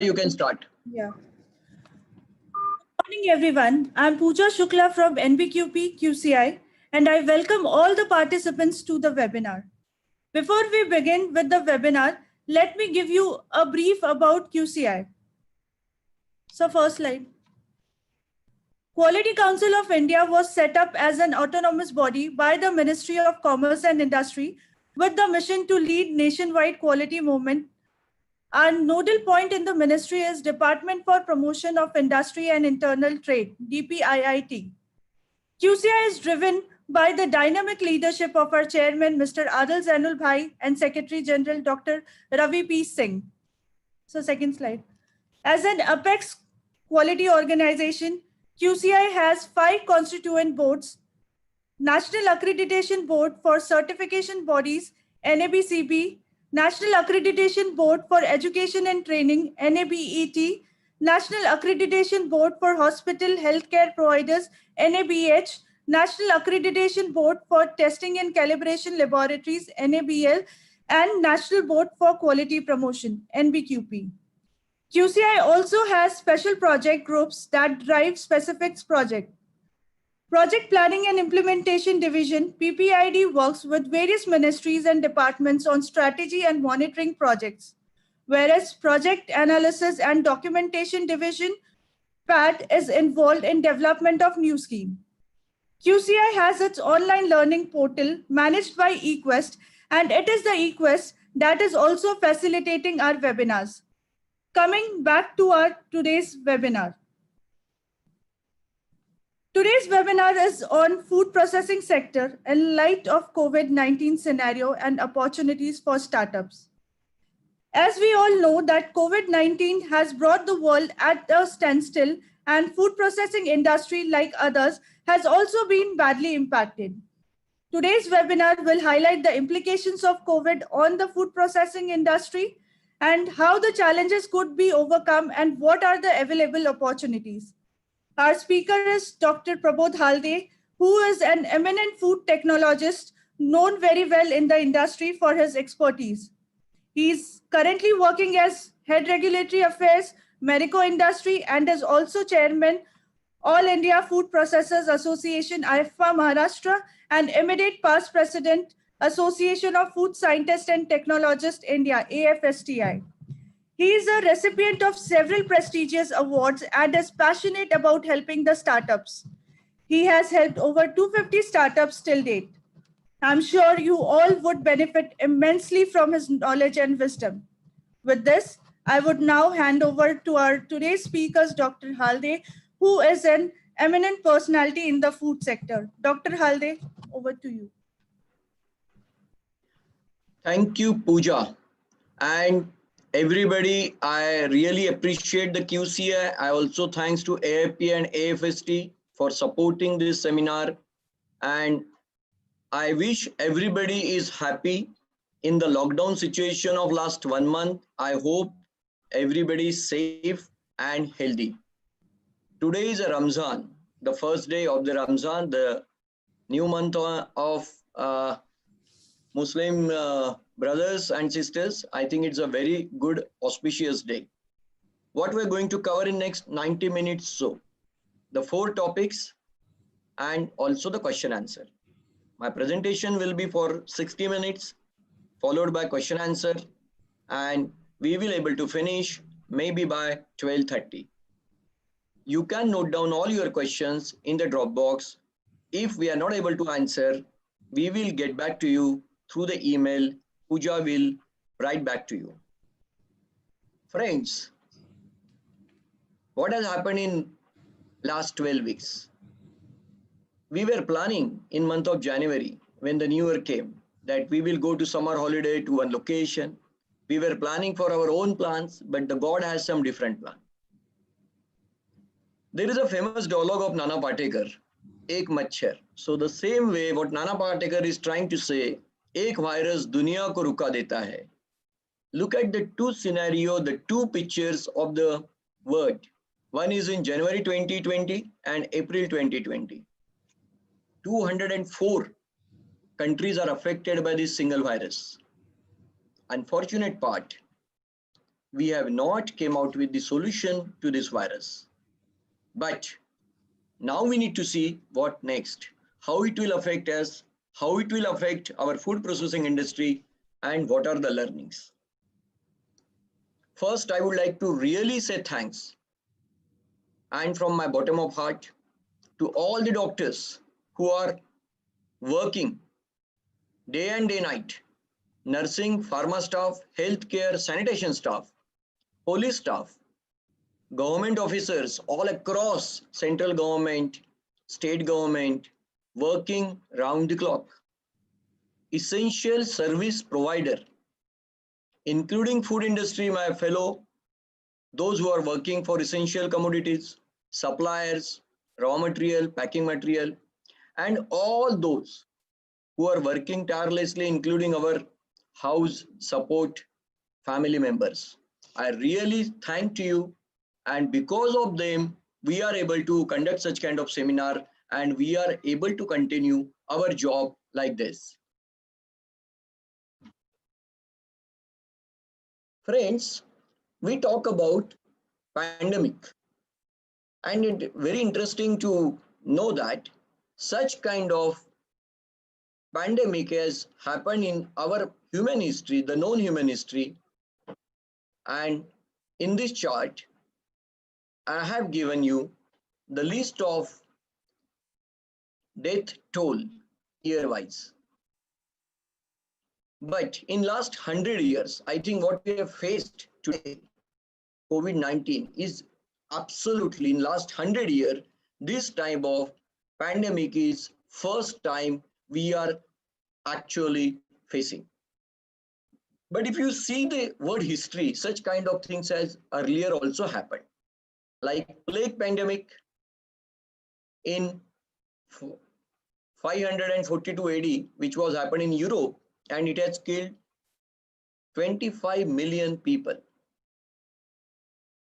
You can start. Yeah. Good morning, everyone. I'm Pooja Shukla from NBQP QCI, and I welcome all the participants to the webinar. Before we begin with the webinar, let me give you a brief about QCI. So, first slide. Quality Council of India was set up as an autonomous body by the Ministry of Commerce and Industry with the mission to lead nationwide quality movement. Our nodal point in the ministry is Department for Promotion of Industry and Internal Trade, DPIIT. QCI is driven by the dynamic leadership of our chairman, Mr. Adil Zainul Bhai, and Secretary General, Dr. Ravi P. Singh. So second slide. As an apex quality organization, QCI has 5 constituent boards: National Accreditation Board for Certification Bodies, NABCB, National Accreditation Board for Education and Training, NABET, National Accreditation Board for Hospital Healthcare Providers, NABH, National Accreditation Board for Testing and Calibration Laboratories, NABL, and National Board for Quality Promotion, NBQP. QCI also has special project groups that drive specific projects. Project Planning and Implementation Division, PPID, works with various ministries and departments on strategy and monitoring projects, whereas Project Analysis and Documentation Division, PAD, is involved in development of new scheme. QCI has its online learning portal managed by eQuest, and it is the eQuest that is also facilitating our webinars. Coming back to our today's webinar. Today's webinar is on food processing sector in light of COVID-19 scenario and opportunities for startups. As we all know that COVID-19 has brought the world at a standstill, and food processing industry, like others, has also been badly impacted. Today's webinar will highlight the implications of COVID on the food processing industry and how the challenges could be overcome and what are the available opportunities. Our speaker is Dr. Prabodh Halde, who is an eminent food technologist known very well in the industry for his expertise. He is currently working as Head Regulatory Affairs, Medico Industry, and is also Chairman, All India Food Processors Association, IFA Maharashtra, and immediate past President, Association of Food Scientists and Technologists India, AFSTI. He is a recipient of several prestigious awards and is passionate about helping the startups. He has helped over 250 startups till date. I'm sure you all would benefit immensely from his knowledge and wisdom. With this, I would now hand over to our today's speakers, Dr. Halde, who is an eminent personality in the food sector. Dr. Halde, over to you. Thank you, Pooja. And everybody, I really appreciate the QCI. I also thanks to AIP and AFST for supporting this seminar. And I wish everybody is happy in the lockdown situation of last 1 month. I hope everybody is safe and healthy. Today is a Ramzan, the first day of the Ramzan, the new month of Muslim brothers and sisters. I think it's a very good auspicious day. What we're going to cover in next 90 minutes, so the 4 topics and also the question answer. My presentation will be for 60 minutes, followed by question answer, and we will able to finish maybe by 12:30. You can note down all your questions in the Dropbox. If we are not able to answer, we will get back to you through the email. Pooja will write back to you. Friends, what has happened in last 12 weeks? We were planning in month of January when the new year came that we will go to summer holiday to one location. We were planning for our own plans, but the God has some different plan. There is a famous dialogue of Nana Patekar, Ek Machhar. So the same way what Nana Patekar is trying to say, Ek virus duniya ko ruka deta hai. Look at the 2 scenario, the 2 pictures of the world. One is in January 2020 and April 2020. 204 countries are affected by this single virus. Unfortunate part, we have not came out with the solution to this virus. But now we need to see what next, how it will affect us, how it will affect our food processing industry, and what are the learnings. First, I would like to really say thanks, and from my bottom of heart, to all the doctors who are working day and day night, nursing, pharma staff, healthcare, sanitation staff, police staff, government officers all across central government, state government, working round the clock, essential service provider, including food industry, my fellow, those who are working for essential commodities, suppliers, raw material, packing material, and all those who are working tirelessly, including our house support family members. I really thank to you, and because of them, we are able to conduct such kind of seminar and we are able to continue our job like this. Friends, we talk about pandemic, and it very interesting to know that such kind of pandemic has happened in our human history, the known human history. And in this chart, I have given you the list of death toll year wise. But in last 100 years, I think what we have faced today, COVID-19, is absolutely in last 100 years, this type of pandemic is first time we are actually facing. But if you see the word history, such kind of things has earlier also happened, like plague pandemic in 542 AD, which was happened in Europe, and it has killed 25 million people.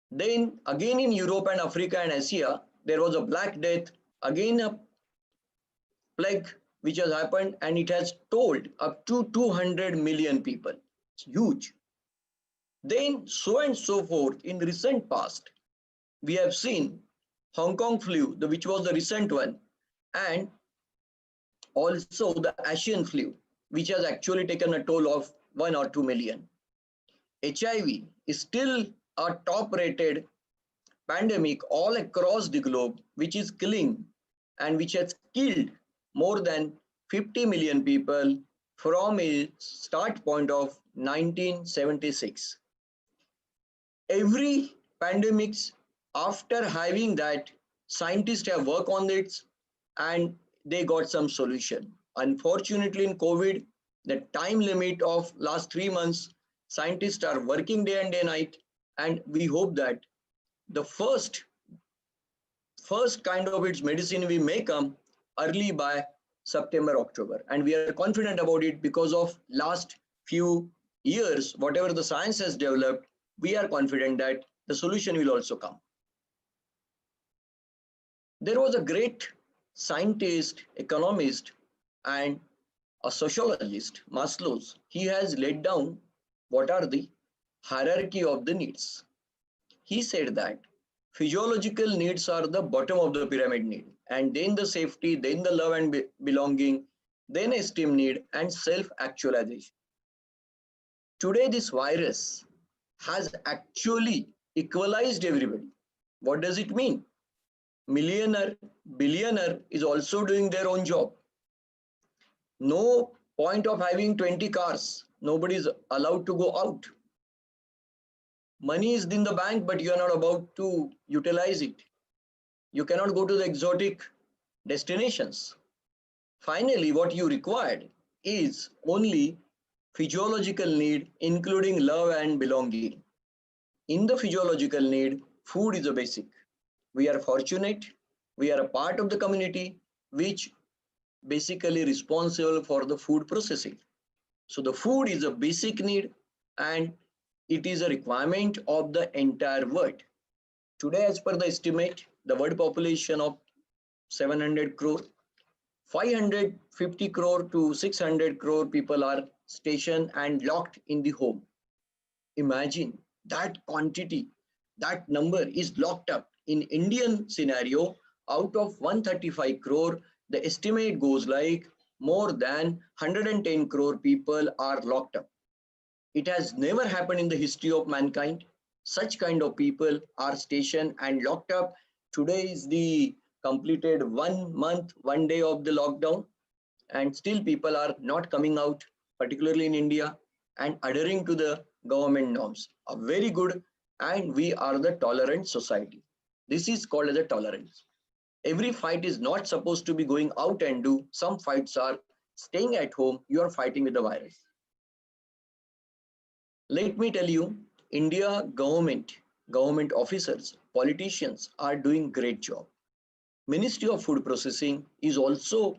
Then again in Europe and Africa and Asia, there was a Black Death, again a plague which has happened, and it has told up to 200 million people. It's huge. Then so and so forth in recent past, we have seen Hong Kong flu, which was the recent one, and also the Asian flu, which has actually taken a toll of 1 or 2 million. HIV is still a top rated pandemic all across the globe, which is killing and which has killed more than 50 million people from a start point of 1976. Every pandemics, after having that, scientists have worked on it and they got some solution. Unfortunately, in COVID, the time limit of last 3 months, scientists are working day and day night, and we hope that the first kind of its medicine we may come early by September, October, and we are confident about it because of last few years, whatever the science has developed, we are confident that the solution will also come. There was a great scientist, economist, and a sociologist, Maslow's. He has laid down what are the hierarchy of the needs. He said that physiological needs are the bottom of the pyramid need, and then the safety, then the love and belonging, then esteem need, and self-actualization. Today, this virus has actually equalized everybody. What does it mean? Millionaire, billionaire is also doing their own job. No point of having 20 cars. Nobody is allowed to go out. Money is in the bank, but you are not about to utilize it. You cannot go to the exotic destinations. Finally, what you required is only physiological need, including love and belonging. In the physiological need, food is a basic. We are fortunate, we are a part of the community which basically responsible for the food processing. So the food is a basic need and it is a requirement of the entire world. Today, as per the estimate, the world population of 700 crore, 550 crore to 600 crore people are stationed and locked in the home. Imagine that quantity, that number is locked up. In Indian scenario, out of 135 crore, the estimate goes like more than 110 crore people are locked up. It has never happened in the history of mankind. Such kind of people are stationed and locked up. Today is the completed 1 month, 1 day of the lockdown, and still people are not coming out, particularly in India, and adhering to the government norms. A very good, and we are the tolerant society. This is called as a tolerance. Every fight is not supposed to be going out and do. Some fights are staying at home. You are fighting with the virus. Let me tell you, India government officers, politicians are doing great job. Ministry of Food Processing is also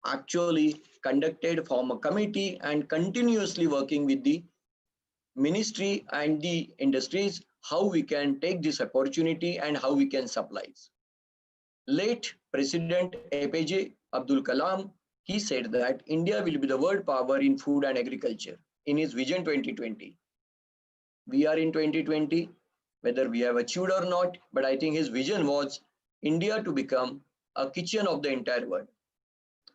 actually conducted from a committee and continuously working with the ministry and the industries how we can take this opportunity and how we can supply. Late President APJ Abdul Kalam, he said that India will be the world power in food and agriculture in his Vision 2020. We are in 2020, whether we have achieved or not, but I think his vision was India to become a kitchen of the entire world.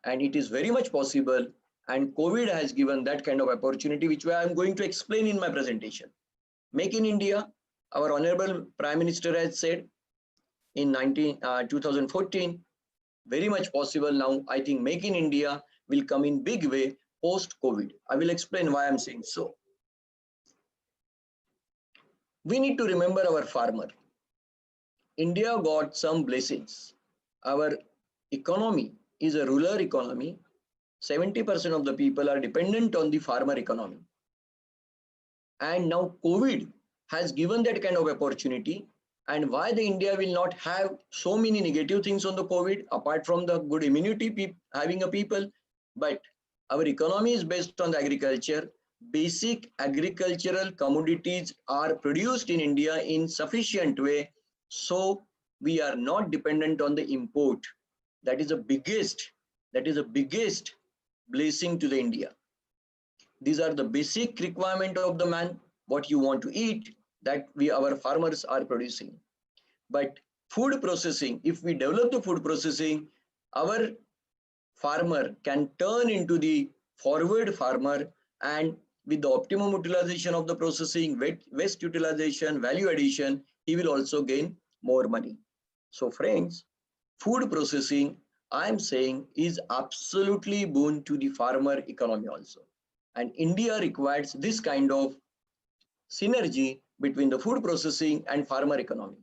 And it is very much possible, and COVID has given that kind of opportunity, which I am going to explain in my presentation. Make in India, our Honorable Prime Minister has said in 2014, very much possible now. I think Make in India will come in big way post-COVID. I will explain why I'm saying so. We need to remember our farmer. India got some blessings. Our economy is a rural economy. 70% of the people are dependent on the farmer economy. And now COVID has given that kind of opportunity. And why the India will not have so many negative things on the COVID, apart from the good immunity having a people, but our economy is based on the agriculture. Basic agricultural commodities are produced in India in sufficient way, so we are not dependent on the import. That is the biggest blessing to the India. These are the basic requirement of the man, what you want to eat, that our farmers are producing. But food processing, if we develop the food processing, our farmer can turn into the forward farmer, and with the optimum utilization of the processing, waste utilization, value addition, he will also gain more money. So friends, food processing, I am saying, is absolutely boon to the farmer economy also. And India requires this kind of synergy between the food processing and farmer economy.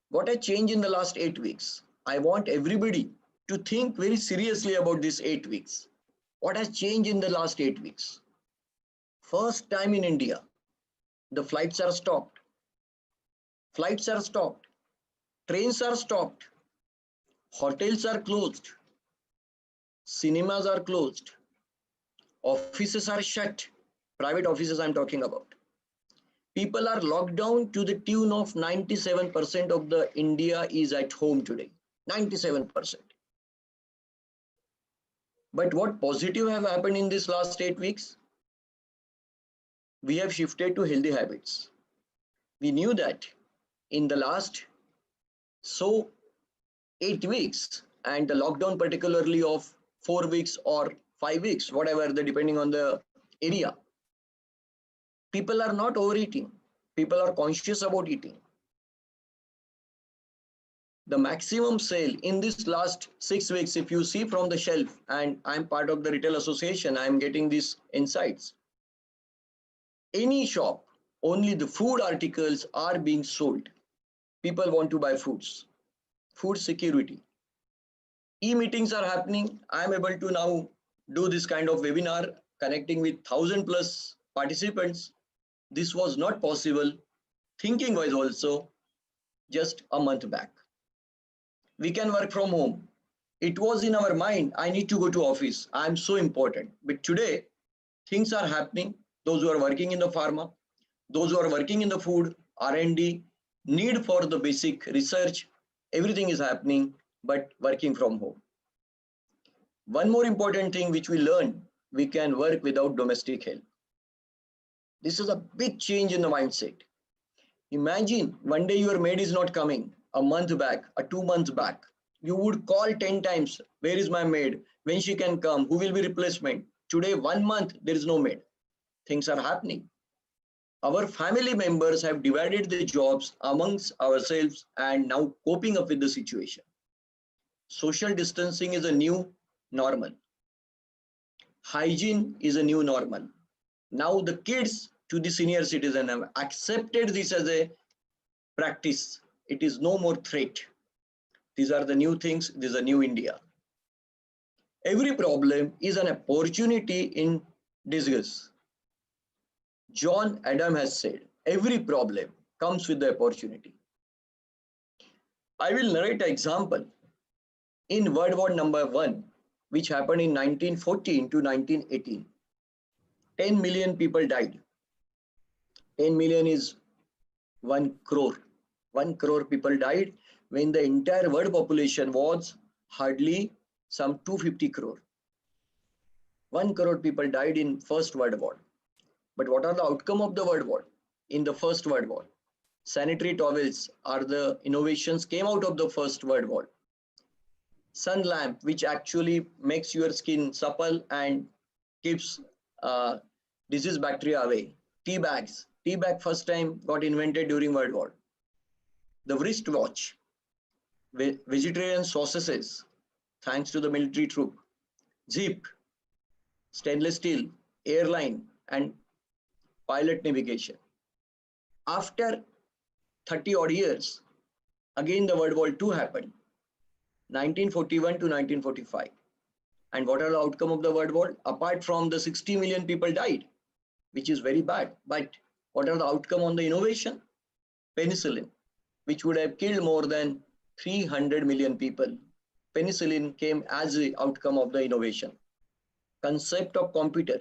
What has changed in the last 8 weeks? I want everybody to think very seriously about these 8 weeks. What has changed in the last 8 weeks? First time in India, the flights are stopped. Flights are stopped. Trains are stopped. Hotels are closed. Cinemas are closed. Offices are shut. Private offices I'm talking about. People are locked down to the tune of 97% of the India is at home today. 97%. But what positive have happened in this last 8 weeks? We have shifted to healthy habits. We knew that in the last 8 weeks, and the lockdown particularly of 4 weeks or 5 weeks, whatever, depending on the area, people are not overeating. People are conscious about eating. The maximum sale in this last 6 weeks, if you see from the shelf, and I'm part of the retail association, I'm getting these insights. Any shop, only the food articles are being sold. People want to buy foods, food security. E-meetings are happening. I'm able to now do this kind of webinar, connecting with 1,000 plus participants. This was not possible, thinking wise also, just a month back. We can work from home. It was in our mind, I need to go to office. I'm so important. But today, things are happening. Those who are working in the pharma, those who are working in the food, R&D, need for the basic research, everything is happening, but working from home. One more important thing which we learned, we can work without domestic help. This is a big change in the mindset. Imagine one day your maid is not coming, a month back, a 2 months back. You would call 10 times, where is my maid? When she can come? Who will be replacement? Today, 1 month, there is no maid. Things are happening. Our family members have divided the jobs amongst ourselves and now coping up with the situation. Social distancing is a new normal. Hygiene is a new normal. Now the kids to the senior citizen have accepted this as a practice. It is no more threat. These are the new things. This is a new India. Every problem is an opportunity in disguise. John Adam has said, every problem comes with the opportunity. I will narrate an example. In World War number 1, which happened in 1914 to 1918, 10 million people died. 10 million is 1 crore. 1 crore people died when the entire world population was hardly some 250 crore. 1 crore people died in First World War. But what are the outcome of the World War? In the First World War, sanitary towels are the innovations came out of the First World War. Sun lamp, which actually makes your skin supple and keeps disease bacteria away. Tea bags. Tea bag first time got invented during World War. The wristwatch. Vegetarian sausages, thanks to the military troop. Jeep. Stainless steel. Airline and pilot navigation. After 30 odd years, again the World War II happened. 1941 to 1945. And what are the outcome of the World War? Apart from the 60 million people died, which is very bad. But what are the outcome on the innovation? Penicillin, which would have killed more than 300 million people. Penicillin came as the outcome of the innovation. Concept of computer.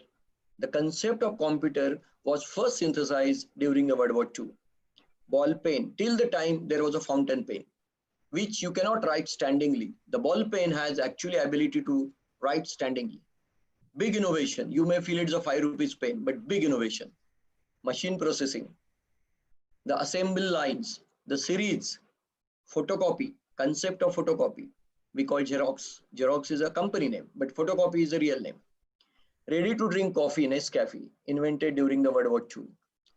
The concept of computer was first synthesized during the World War II. Ball pen, till the time there was a fountain pen, which you cannot write standingly. The ball pen has actually ability to write standingly. Big innovation. You may feel it's a 5 rupees pen, but big innovation. Machine processing, the assembly lines, the series, photocopy, concept of photocopy. We call Xerox. Xerox is a company name, but photocopy is a real name. Ready to drink coffee, Nescafe, invented during the World War II.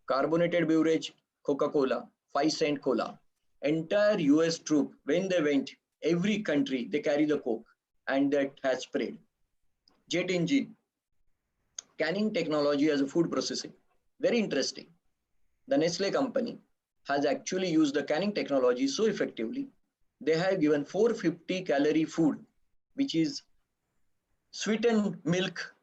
Carbonated beverage, Coca-Cola, 5-cent cola. Entire US troop, when they went, every country, they carry the Coke, and that has spread. Jet engine, canning technology as a food processing. Very interesting. The Nestle company has actually used the canning technology so effectively. They have given 450 calorie food, which is sweetened milk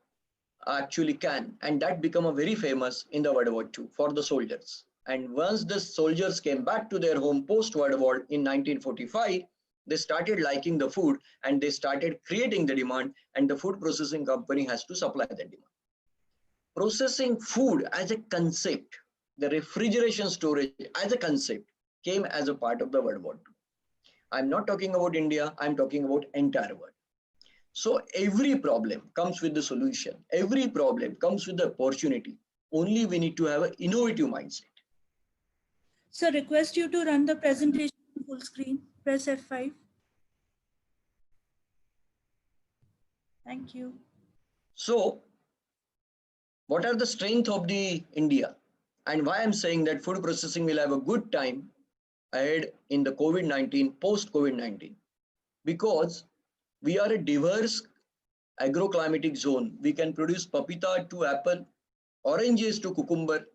actually can, and that become a very famous in the World War II for the soldiers. And once the soldiers came back to their home post World War in 1945, they started liking the food and they started creating the demand, and the food processing company has to supply that demand. Processing food as a concept, the refrigeration storage as a concept came as a part of the World War II. I'm not talking about India, I'm talking about entire world. So every problem comes with the solution. Every problem comes with the opportunity. Only we need to have an innovative mindset. So request you to run the presentation full screen. Press F5. Thank you. So what are the strengths of the India? And why I'm saying that food processing will have a good time ahead in the COVID-19, post-COVID-19? Because we are a diverse agroclimatic zone. We can produce papita to apple, oranges to cucumber,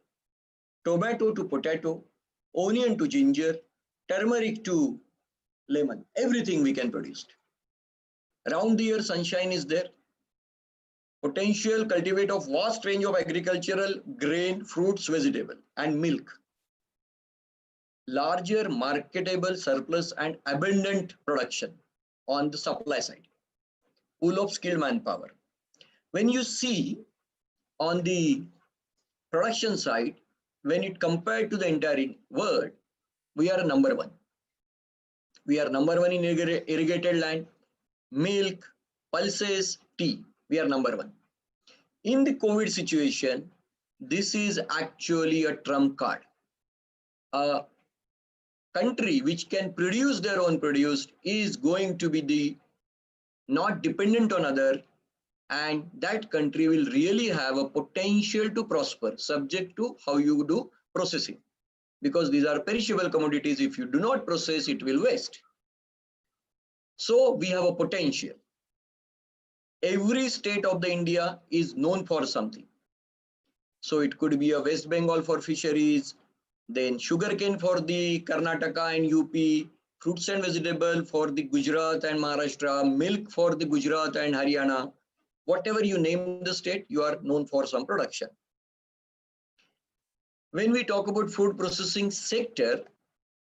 tomato to potato, onion to ginger, turmeric to lemon. Everything we can produce. Around the year, sunshine is there. Potential cultivate of vast range of agricultural grain, fruits, vegetable, and milk. Larger marketable surplus and abundant production on the supply side. Pool of skilled manpower. When you see on the production side, when it compared to the entire world, we are number one. We are number one in irrigated land, milk, pulses, tea. We are number one. In the COVID situation, This is actually a trump card. A country which can produce their own produce is going to be the not dependent on other, and that country will really have a potential to prosper subject to how you do processing, because these are perishable commodities. If you do not process, it will waste. So we have a potential. Every state of the India is known for something. So it could be a West Bengal for fisheries, then sugarcane for the Karnataka and UP, fruits and vegetable for the Gujarat and Maharashtra, milk for the Gujarat and Haryana. Whatever you name the state, you are known for some production. When we talk about food processing sector,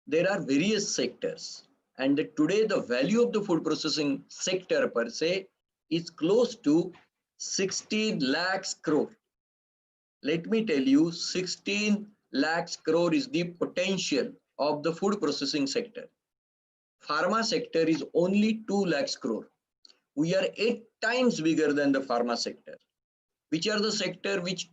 there are various sectors, and today the value of the food processing sector per se is close to 16 lakhs crore. Let me tell you, 16 lakhs crore is the potential of the food processing sector. Pharma sector is only 2 lakhs crore. We are 8 times bigger than the pharma sector, which are the sector which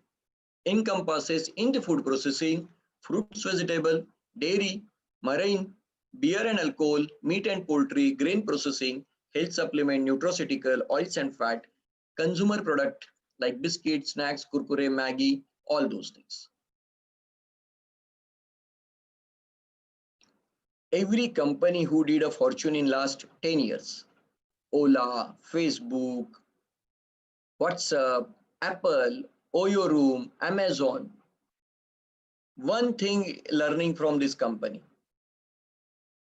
encompasses in the food processing: fruits, vegetable, dairy, marine, beer and alcohol, meat and poultry, grain processing, health supplement, nutraceutical, oils and fat, consumer product like biscuits, snacks, kurkure, Maggi, all those things. Every company who did a fortune in last 10 years, Ola, Facebook, WhatsApp, Apple, Oyo Room, Amazon, one thing learning from this company: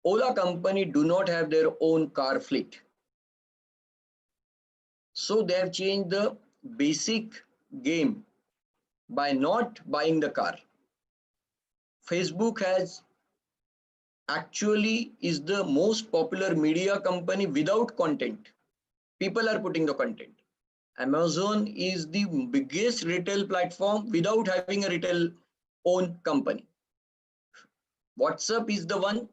Ola company do not have their own car fleet. So they have changed the basic game by not buying the car. Facebook has actually is the most popular media company without content. People are putting the content. Amazon is the biggest retail platform without having a retail own company. WhatsApp is the one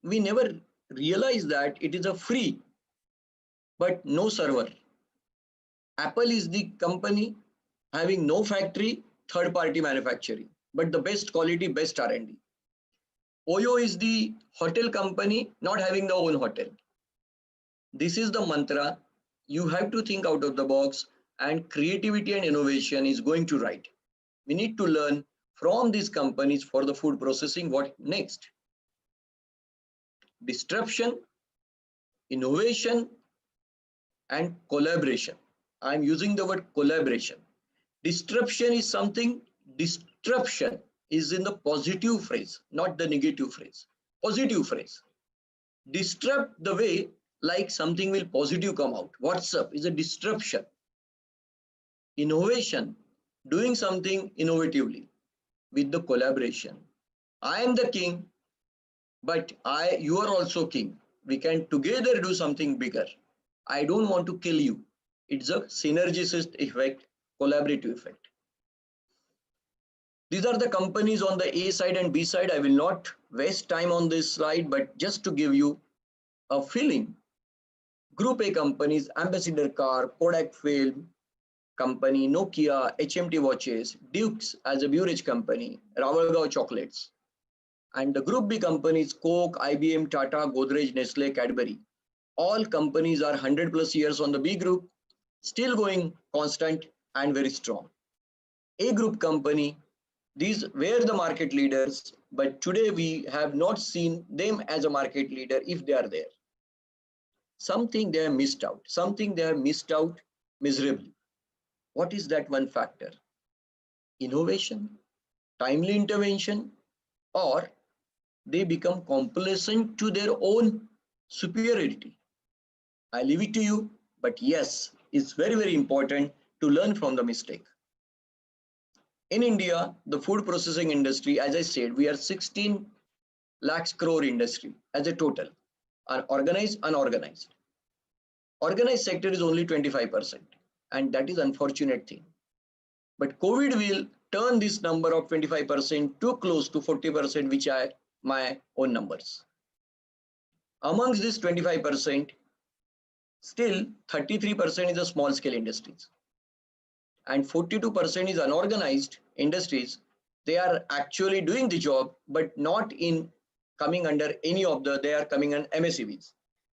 we never realize that it is a free but no server. Apple is the company having no factory, third party manufacturing, but the best quality, best R&D. Oyo is the hotel company not having the own hotel. This is the mantra. You have to think out of the box, and creativity and innovation is going to right. We need to learn from these companies for the food processing. What next? Disruption, innovation, and collaboration. I'm using the word collaboration. Disruption is something, disruption is in the positive phrase, not the negative phrase. Positive phrase. Disrupt the way like something will positive come out. WhatsApp is a disruption. Innovation, doing something innovatively with the collaboration. I am the king, but you are also king. We can together do something bigger. I don't want to kill you. It's a synergistic effect, collaborative effect. These are the companies on the A side and B side. I will not waste time on this slide, but just to give you a feeling. Group A companies: Ambassador Car, Kodak Film Company, Nokia, HMT Watches, Dukes as a beverage company, Rawalgaon Chocolates. And the Group B companies: Coke, IBM, Tata, Godrej, Nestle, Cadbury. All companies are 100 plus years on the B group, still going constant and very strong. A group company, these were the market leaders, but today we have not seen them as a market leader if they are there. Something they have missed out, something they have missed out miserably. What is that one factor? Innovation, timely intervention, or they become complacent to their own superiority? I leave it to you, but yes, it's very, very important to learn from the mistake. In India, the food processing industry, as I said, we are 16 lakhs crore industry as a total, organized, unorganized. Organized sector is only 25%, and that is unfortunate thing. But COVID will turn this number of 25% too close to 40%, which are my own numbers. Amongst this 25%, still 33% is a small scale industries. and 42% is unorganized industries. They are actually doing the job, but not in coming under any of the, they are coming on MSCVs.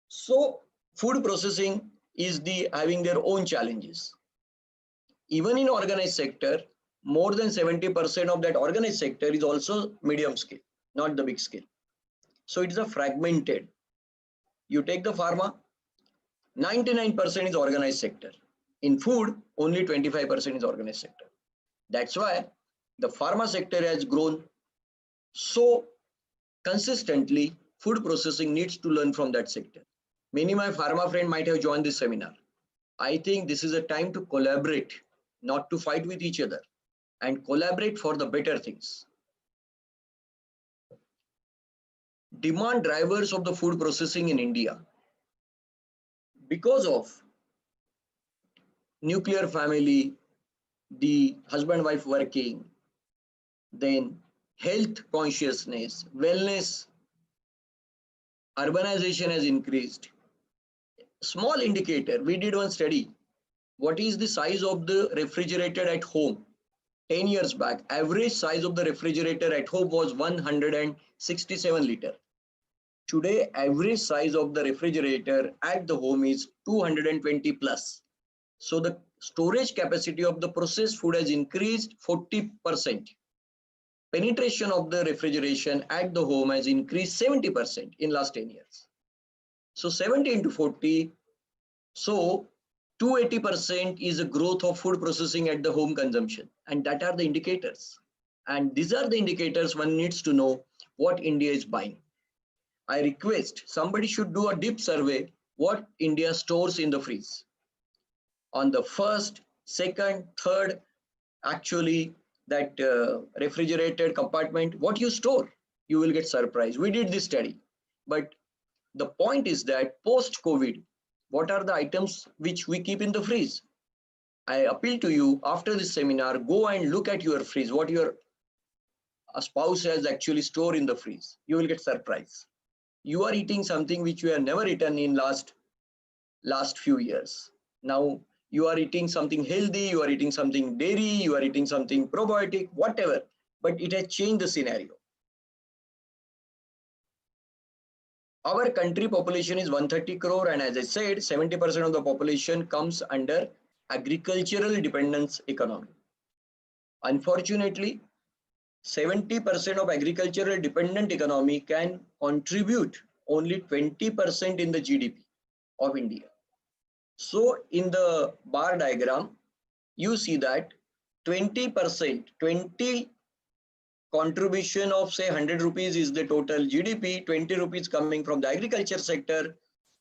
So food processing is the having their own challenges. Even in organized sector, more than 70% of that organized sector is also medium scale, not the big scale. So it is a fragmented. You take the pharma, 99% is organized sector. In food, only 25% is organized sector. That's why the pharma sector has grown so consistently. Food processing needs to learn from that sector. Many of my pharma friends might have joined this seminar. I think this is a time to collaborate, not to fight with each other, and collaborate for the better things. Demand drivers of the food processing in India. Because of nuclear family, the husband wife working, then health consciousness, wellness, urbanization has increased. Small indicator, we did one study. What is the size of the refrigerator at home? 10 years back, average size of the refrigerator at home was 167 liter. Today, average size of the refrigerator at the home is 220 plus. So the storage capacity of the processed food has increased 40%. Penetration of the refrigeration at the home has increased 70% in last 10 years. So 70 into 40, so 280% is a growth of food processing at the home consumption. And that are the indicators. And these are the indicators one needs to know what India is buying. I request somebody should do a deep survey what India stores in the freeze. On the first, second, third, actually that refrigerated compartment, what you store, you will get surprised. We did this study, but the point is that post-COVID, what are the items which we keep in the freeze? I appeal to you after this seminar, go and look at your freeze, what your spouse has actually stored in the freeze. You will get surprised. You are eating something which you have never eaten in last few years. Now you are eating something healthy, you are eating something dairy, you are eating something probiotic, whatever, but it has changed the scenario. Our country population is 130 crore, and as I said, 70% of the population comes under agricultural dependence economy. Unfortunately, 70% of agricultural dependent economy can contribute only 20% in the GDP of India. So in the bar diagram, you see that 20%, 20 contribution of say 100 rupees is the total GDP, 20 rupees coming from the agriculture sector.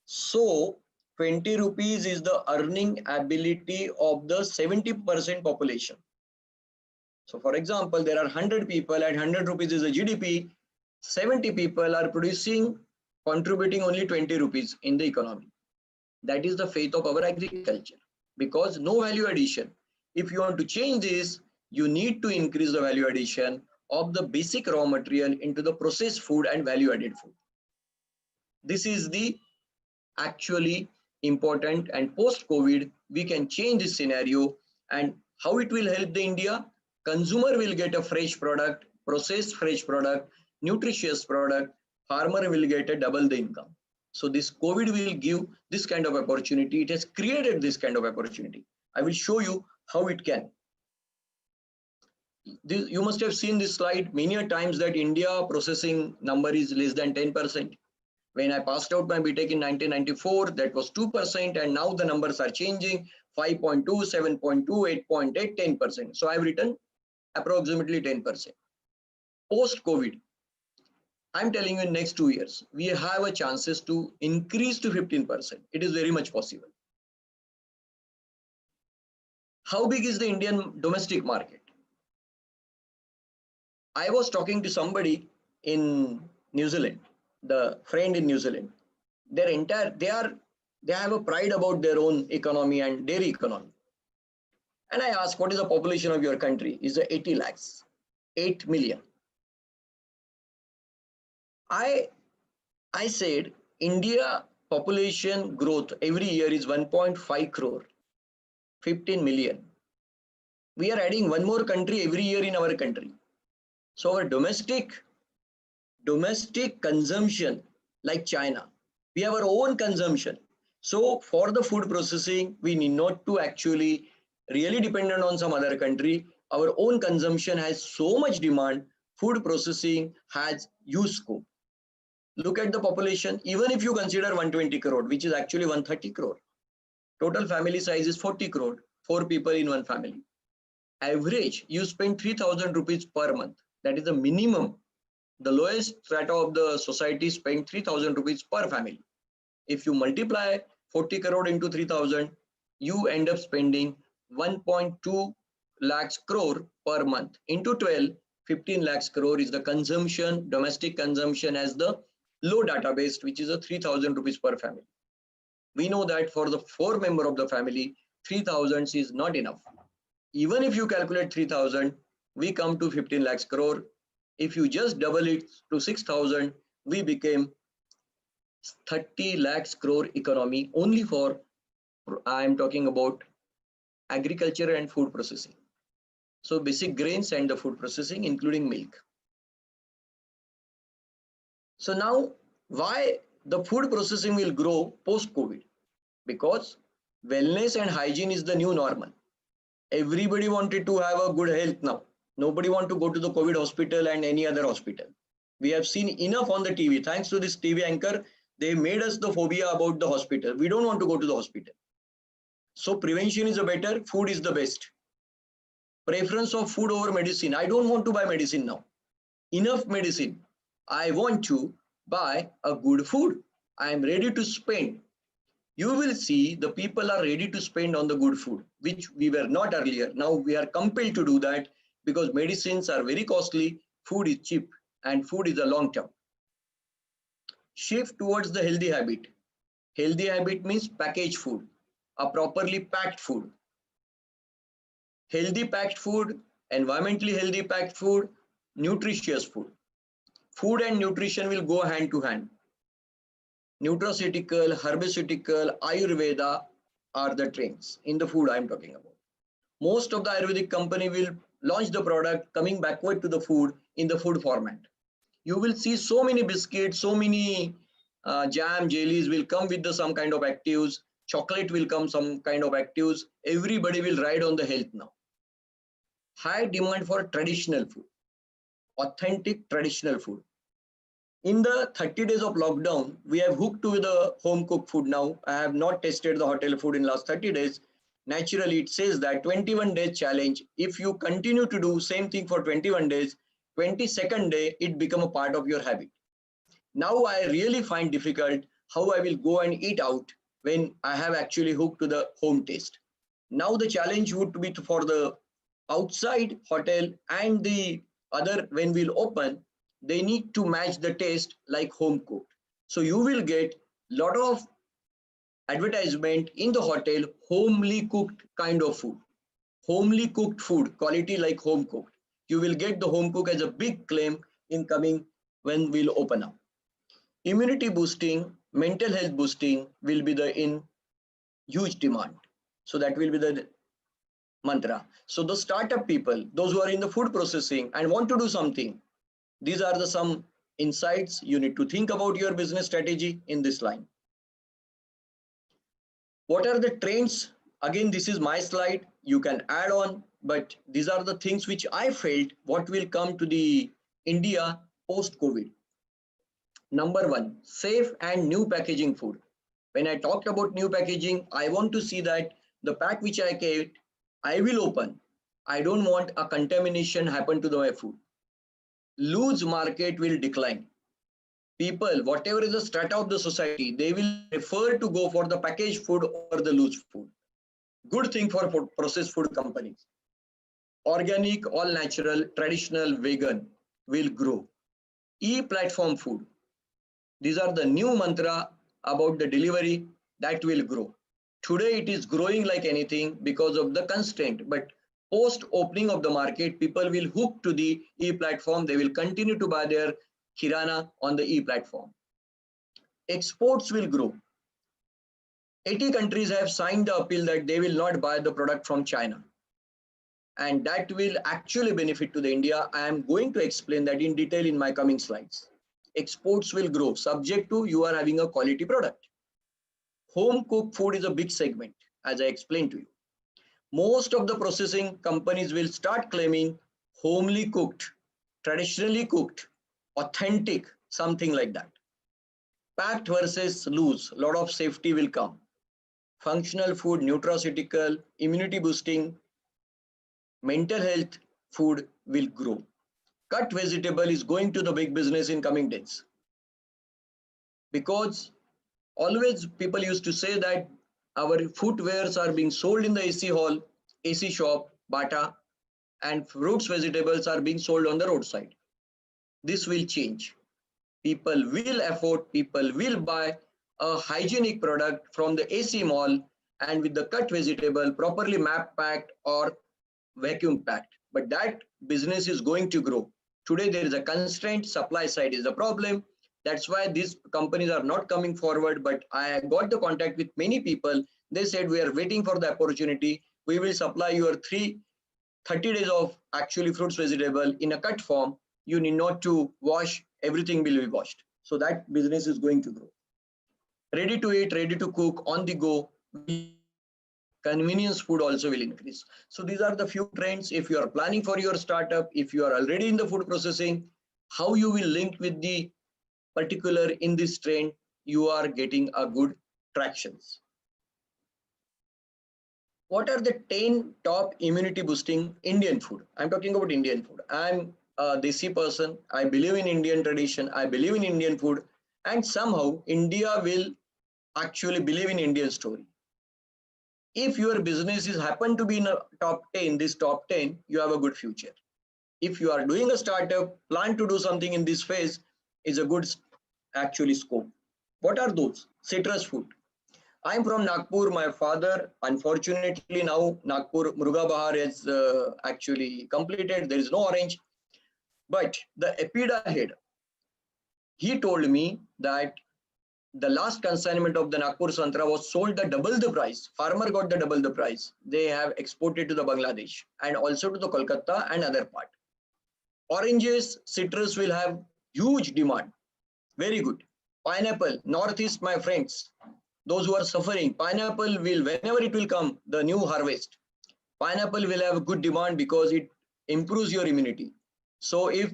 So 20 rupees is the earning ability of the 70% population. So for example, there are 100 people at 100 rupees is a GDP, 70 people are contributing only 20 rupees in the economy. That is the fate of our agriculture, because no value addition. If you want to change this, you need to increase the value addition of the basic raw material into the processed food and value added food. This is the actually important, and post COVID, we can change this scenario. And how it will help the India? Consumer will get a fresh product, processed fresh product, nutritious product, farmer will get a double the income. So this COVID will give this kind of opportunity. It has created this kind of opportunity. I will show you how it can. You must have seen this slide many times that India processing number is less than 10%. When I passed out my BTech in 1994, that was 2%, and now the numbers are changing, 5.2, 7.2, 8.8, 10%. So I've written approximately 10%. Post-COVID, I'm telling you in next 2 years, we have a chances to increase to 15%. It is very much possible. How big is the Indian domestic market? I was talking to somebody in New Zealand, the friend in New Zealand. They have a pride about their own economy and dairy economy. And I asked, what is the population of your country? Is 80 lakhs, 8 million. I said, India population growth every year is 1.5 crore, 15 million. We are adding one more country every year in our country. So our domestic consumption, like China, we have our own consumption. So for the food processing, we need not to actually really dependent on some other country. Our own consumption has so much demand. Food processing has huge scope. Look at the population. Even if you consider 120 crore, which is actually 130 crore, total family size is 40 crore, 4 people in one family. Average, you spend 3,000 rupees per month. That is the minimum. The lowest strata of the society spend 3,000 rupees per family. If you multiply 40 crore into 3,000, you end up spending 1.2 lakhs crore per month. Into 12, 15 lakhs crore is the consumption, domestic consumption as the low database, which is a 3,000 rupees per family. We know that for the 4 member of the family, 3,000 is not enough. Even if you calculate 3,000, we come to 15 lakhs crore. If you just double it to 6,000, we became 30 lakhs crore economy only for, I am talking about agriculture and food processing. So basic grains and the food processing, including milk. So now why the food processing will grow post-COVID? Because wellness and hygiene is the new normal. Everybody wanted to have a good health now. Nobody want to go to the COVID hospital and any other hospital. We have seen enough on the TV. Thanks to this TV anchor, they made us the phobia about the hospital. We don't want to go to the hospital. So prevention is a better, food is the best. Preference of food over medicine. I don't want to buy medicine now. Enough medicine. I want to buy a good food. I am ready to spend. You will see the people are ready to spend on the good food, which we were not earlier. Now we are compelled to do that because medicines are very costly, food is cheap, and food is a long term. Shift towards the healthy habit. Healthy habit means packaged food, a properly packed food. Healthy packed food, environmentally healthy packed food, nutritious food. Food and nutrition will go hand to hand. Nutraceutical, herbaceutical, Ayurveda are the trends in the food I am talking about. Most of the Ayurvedic company will launch the product coming backward to the food in the food format. You will see so many biscuits, so many jam, jellies will come with some kind of actives. Chocolate will come some kind of actives. Everybody will ride on the health now. High demand for traditional food, authentic traditional food. In the 30 days of lockdown, we have hooked to the home cooked food now. I have not tested the hotel food in last 30 days. Naturally, it says that 21 days challenge. If you continue to do same thing for 21 days, 22nd day, it become a part of your habit. Now I really find difficult how I will go and eat out when I have actually hooked to the home taste. Now the challenge would be for the outside hotel and the other when we'll open, they need to match the taste like home cooked. So you will get lot of advertisement in the hotel, homely cooked kind of food. Homely cooked food, quality like home cooked. You will get the home cook as a big claim in coming when we'll open up. Immunity boosting, mental health boosting will be the in huge demand. So that will be the mantra. So the startup people, those who are in the food processing and want to do something, these are the some insights you need to think about your business strategy in this line. What are the trends? Again, this is my slide. You can add on, but these are the things which I felt what will come to the India post-COVID. Number one, safe and new packaging food. When I talked about new packaging, I want to see that the pack which I get, I will open. I don't want a contamination happen to my food. Loose market will decline. People, whatever is the strata of the society, they will prefer to go for the packaged food over the loose food. Good thing for processed food companies. Organic, all natural, traditional, vegan will grow. E-platform food. These are the new mantra about the delivery that will grow. Today it is growing like anything because of the constraint, but post opening of the market, people will hook to the e-platform. They will continue to buy their kirana on the e-platform. Exports will grow. 80 countries have signed the appeal that they will not buy the product from China. and that will actually benefit to the India. I am going to explain that in detail in my coming slides. Exports will grow subject to you are having a quality product. Home cooked food is a big segment, as I explained to you. Most of the processing companies will start claiming homely cooked, traditionally cooked, authentic, something like that. Packed versus loose, a lot of safety will come. Functional food, nutraceutical, immunity boosting, mental health food will grow. Cut vegetable is going to the big business in coming days, because always people used to say that our footwears are being sold in the AC hall, AC shop, Bata, and fruits, vegetables are being sold on the roadside. This will change. People will afford, people will buy a hygienic product from the AC mall and with the cut vegetable properly map packed or vacuum packed. But that business is going to grow. Today there is a constraint, supply side is a problem. That's why these companies are not coming forward. But I got the contact with many people. They said we are waiting for the opportunity. We will supply your 30 days of actually fruits, vegetable in a cut form. You need not to wash, everything will be washed. So that business is going to grow. Ready to eat, ready to cook, on the go will convenience food also will increase. So these are the few trends. If you are planning for your startup, if you are already in the food processing, how you will link with the particular in this trend, you are getting a good tractions. What are the 10 top immunity boosting Indian food? I'm talking about Indian food. I'm a Desi person. I believe in Indian tradition. I believe in Indian food. And somehow India will actually believe in Indian story. If your business is happen to be in a top 10, this top 10, you have a good future. If you are doing a startup, plan to do something in this phase, is a good actually scope. What are those? Citrus food. I'm from Nagpur. My father, unfortunately, now Nagpur Muruga Bahar is actually completed. There is no orange. But the Epida head, he told me that the last consignment of the Nagpur Santra was sold the double the price. Farmer got the double the price. They have exported to the Bangladesh and also to the Kolkata and other part. Oranges, citrus will have huge demand. Very good. Pineapple, Northeast, my friends, those who are suffering, pineapple will, whenever it will come, the new harvest, pineapple will have a good demand because it improves your immunity. So if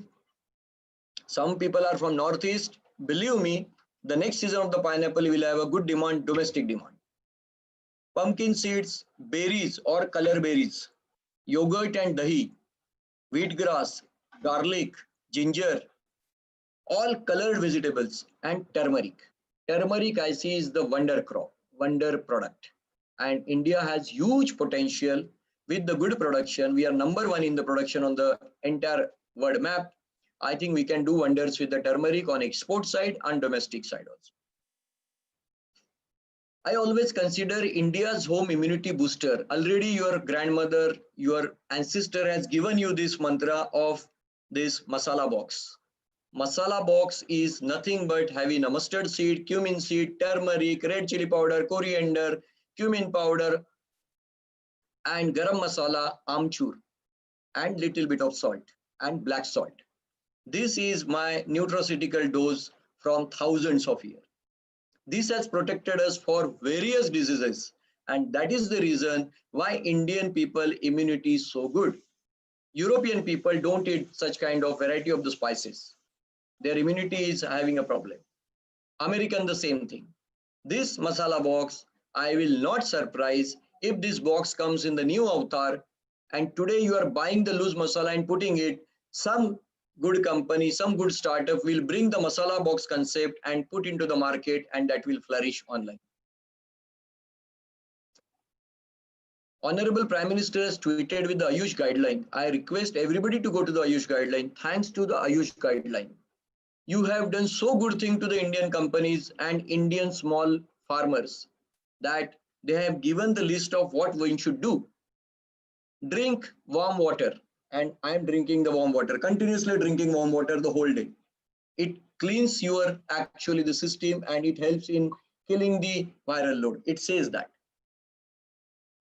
some people are from Northeast, believe me, the next season of the pineapple will have a good demand, domestic demand. Pumpkin seeds, berries or color berries, yogurt and dahi, wheatgrass, garlic, ginger, all colored vegetables, and turmeric. Turmeric I see is the wonder crop, wonder product. And India has huge potential with the good production. We are number one in the production on the entire world map. I think we can do wonders with the turmeric on export side and domestic side also. I always consider India's home immunity booster. Already your grandmother, your ancestor has given you this mantra of this masala box. Masala box is nothing but having a mustard seed, cumin seed, turmeric, red chili powder, coriander, cumin powder, and garam masala, amchur, and little bit of salt and black salt. This is my nutraceutical dose from thousands of years. This has protected us for various diseases, and that is the reason why Indian people immunity is so good. European people don't eat such kind of variety of the spices. Their immunity is having a problem. American the same thing. This masala box, I will not surprise if this box comes in the new avatar and today you are buying the loose masala and putting it, some good company, some good startup will bring the masala box concept and put into the market, and that will flourish online. Honorable Prime Minister has tweeted with the Ayush guideline. I request everybody to go to the Ayush guideline. Thanks to the Ayush guideline, you have done so good thing to the Indian companies and Indian small farmers that they have given the list of what we should do. Drink warm water, and I am drinking the warm water, continuously drinking warm water the whole day. It cleans your actually the system and it helps in killing the viral load. It says that.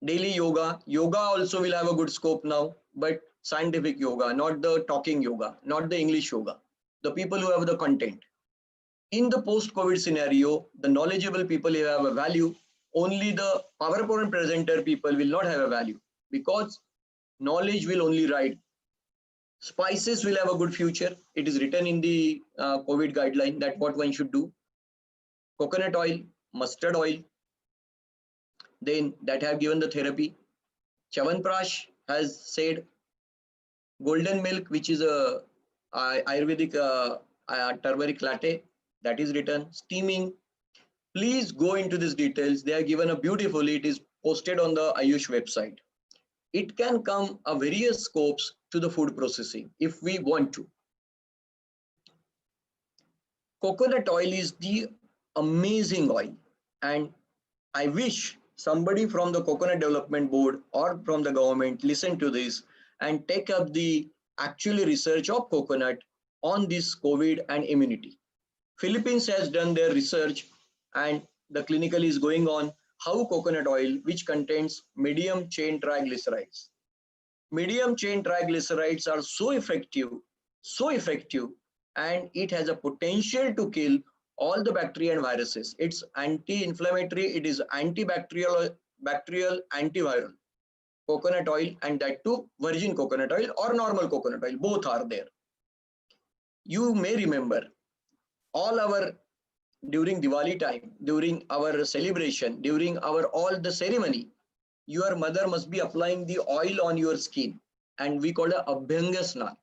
Daily yoga, yoga also will have a good scope now but scientific yoga, not the talking yoga, not the English yoga. The people who have the content. In the post-COVID scenario, the knowledgeable people will have a value. Only the PowerPoint presenter people will not have a value, because knowledge will only ride. Spices will have a good future. It is written in the COVID guideline that what one should do. Coconut oil, mustard oil, then that have given the therapy. Chavanprash has said golden milk, which is a Ayurvedic turmeric latte, that is written. Steaming. Please go into these details. They are given a beautifully. It is posted on the Ayush website. It can come a various scopes to the food processing if we want to. Coconut oil is the amazing oil, and I wish somebody from the Coconut Development Board or from the government listen to this and take up the actual research of coconut on this COVID and immunity. Philippines has done their research, and the clinical is going on how coconut oil, which contains medium chain triglycerides. Medium chain triglycerides are so effective, and it has a potential to kill all the bacteria and viruses. It's anti-inflammatory, it is antibacterial, bacterial, antiviral. Coconut oil, and that too virgin coconut oil or normal coconut oil, both are there. You may remember all our during Diwali time, during our celebration, during our all the ceremony, your mother must be applying the oil on your skin, and we call it abhyanga snan.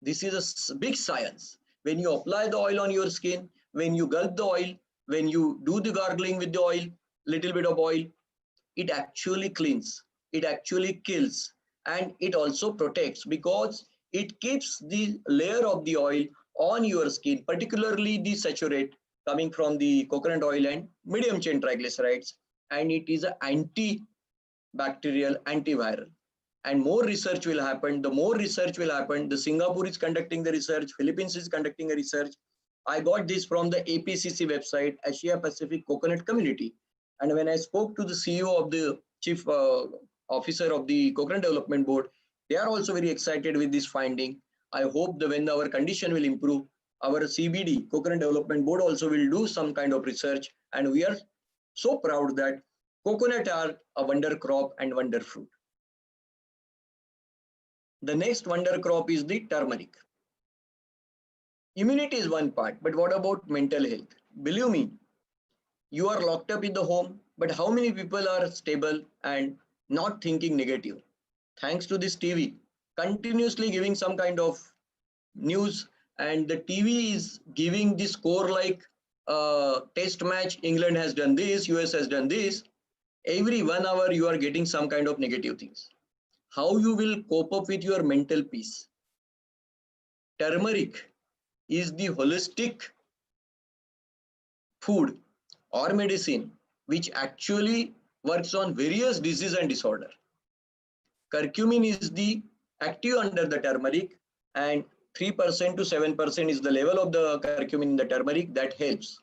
This is a big science. When you apply the oil on your skin, when you gulp the oil, when you do the gargling with the oil, little bit of oil, it actually cleans, it actually kills, and it also protects, because it keeps the layer of the oil on your skin, particularly the saturate coming from the coconut oil and medium chain triglycerides, and it is an antibacterial, antiviral. And more research will happen. The more research will happen, the Singapore is conducting the research, Philippines is conducting a research. I got this from the APCC website, Asia Pacific Coconut Community. And when I spoke to the CEO of the chief officer of the Coconut Development Board, they are also very excited with this finding. I hope that when our condition will improve, our CBD, Coconut Development Board, also will do some kind of research. And we are so proud that coconut are a wonder crop and wonder fruit. The next wonder crop is the turmeric. Immunity is one part, but what about mental health? Believe me, you are locked up in the home, but how many people are stable and not thinking negative? Thanks to this TV, continuously giving some kind of news, and the TV is giving the score like test match, England has done this, US has done this. Every 1 hour you are getting some kind of negative things. How you will cope up with your mental peace? Turmeric is the holistic food or medicine which actually works on various disease and disorder. Curcumin is the active under the turmeric, and 3% to 7% is the level of the curcumin in the turmeric that helps.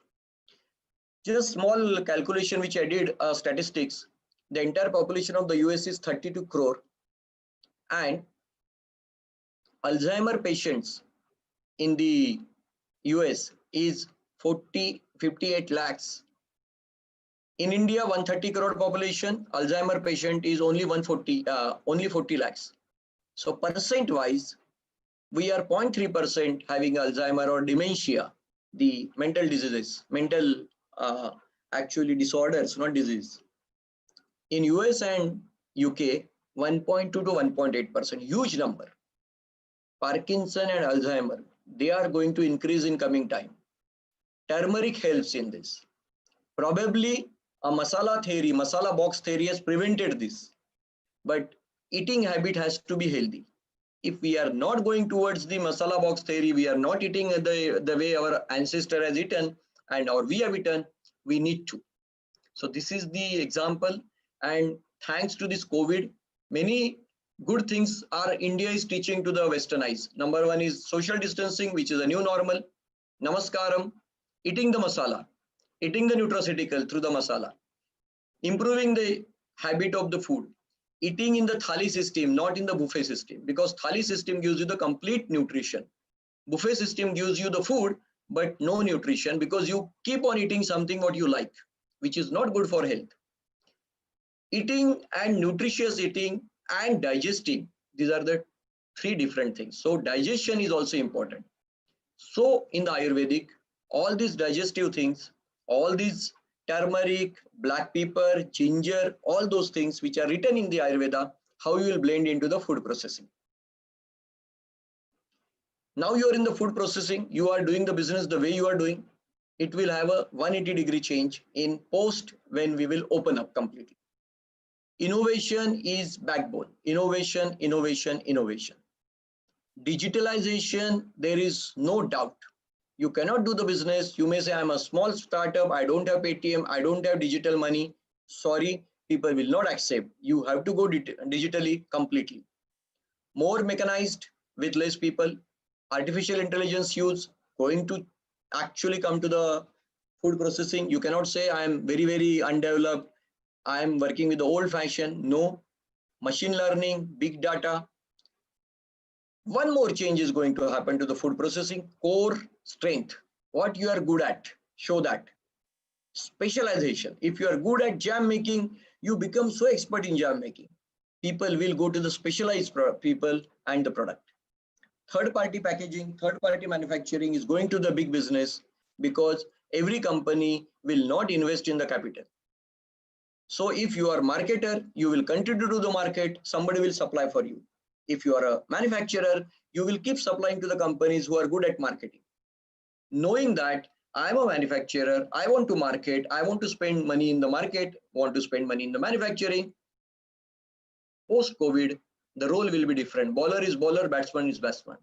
Just small calculation which I did, statistics. The entire population of the US is 32 crore, and Alzheimer patients in the US is 58 lakhs. In India, 130 crore population, Alzheimer patient is only 40 lakhs. So percent wise, we are 0.3% having Alzheimer or dementia, the mental diseases, mental actually disorders, not disease. In US and UK, 1.2 to 1.8%, huge number. Parkinson and Alzheimer, they are going to increase in coming time. Turmeric helps in this. Probably a masala box theory has prevented this. But eating habit has to be healthy. If we are not going towards the masala box theory, we are not eating the way our ancestor has eaten and or we have eaten, we need to. So this is the example, and thanks to this COVID, many good things are India is teaching to the westernized. Number one is social distancing, which is a new normal. Namaskaram, eating the masala, eating the nutraceutical through the masala, improving the habit of the food. Eating in the thali system, not in the buffet system, because thali system gives you the complete nutrition. Buffet system gives you the food, but no nutrition, because you keep on eating something what you like, which is not good for health. Eating and nutritious eating and digesting, these are the three different things. So digestion is also important. So in the Ayurvedic, all these digestive things, all these turmeric, black pepper, ginger, all those things which are written in the Ayurveda, how you will blend into the food processing. Now you are in the food processing, you are doing the business the way you are doing. It will have a 180-degree change in post when we will open up completely. Innovation is backbone. Innovation, innovation, innovation. Digitalization, there is no doubt. You cannot do the business. You may say, I'm a small startup. I don't have ATM. I don't have digital money. Sorry, people will not accept. You have to go digitally completely. More mechanized with less people. Artificial intelligence use going to actually come to the food processing. You cannot say I am very, very undeveloped. I am working with the old fashion. No. Machine learning, big data. One more change is going to happen to the food processing. Core strength. What you are good at. Show that. Specialization. If you are good at jam making, you become so expert in jam making. People will go to the specialized people and the product. Third party packaging, third party manufacturing is going to the big business, because every company will not invest in the capital. So if you are a marketer, you will continue to the market, somebody will supply for you. If you are a manufacturer, you will keep supplying to the companies who are good at marketing. Knowing that I am a manufacturer, I want to market, I want to spend money in the market, want to spend money in the manufacturing. Post-COVID, the role will be different. Bowler is bowler, batsman is batsman.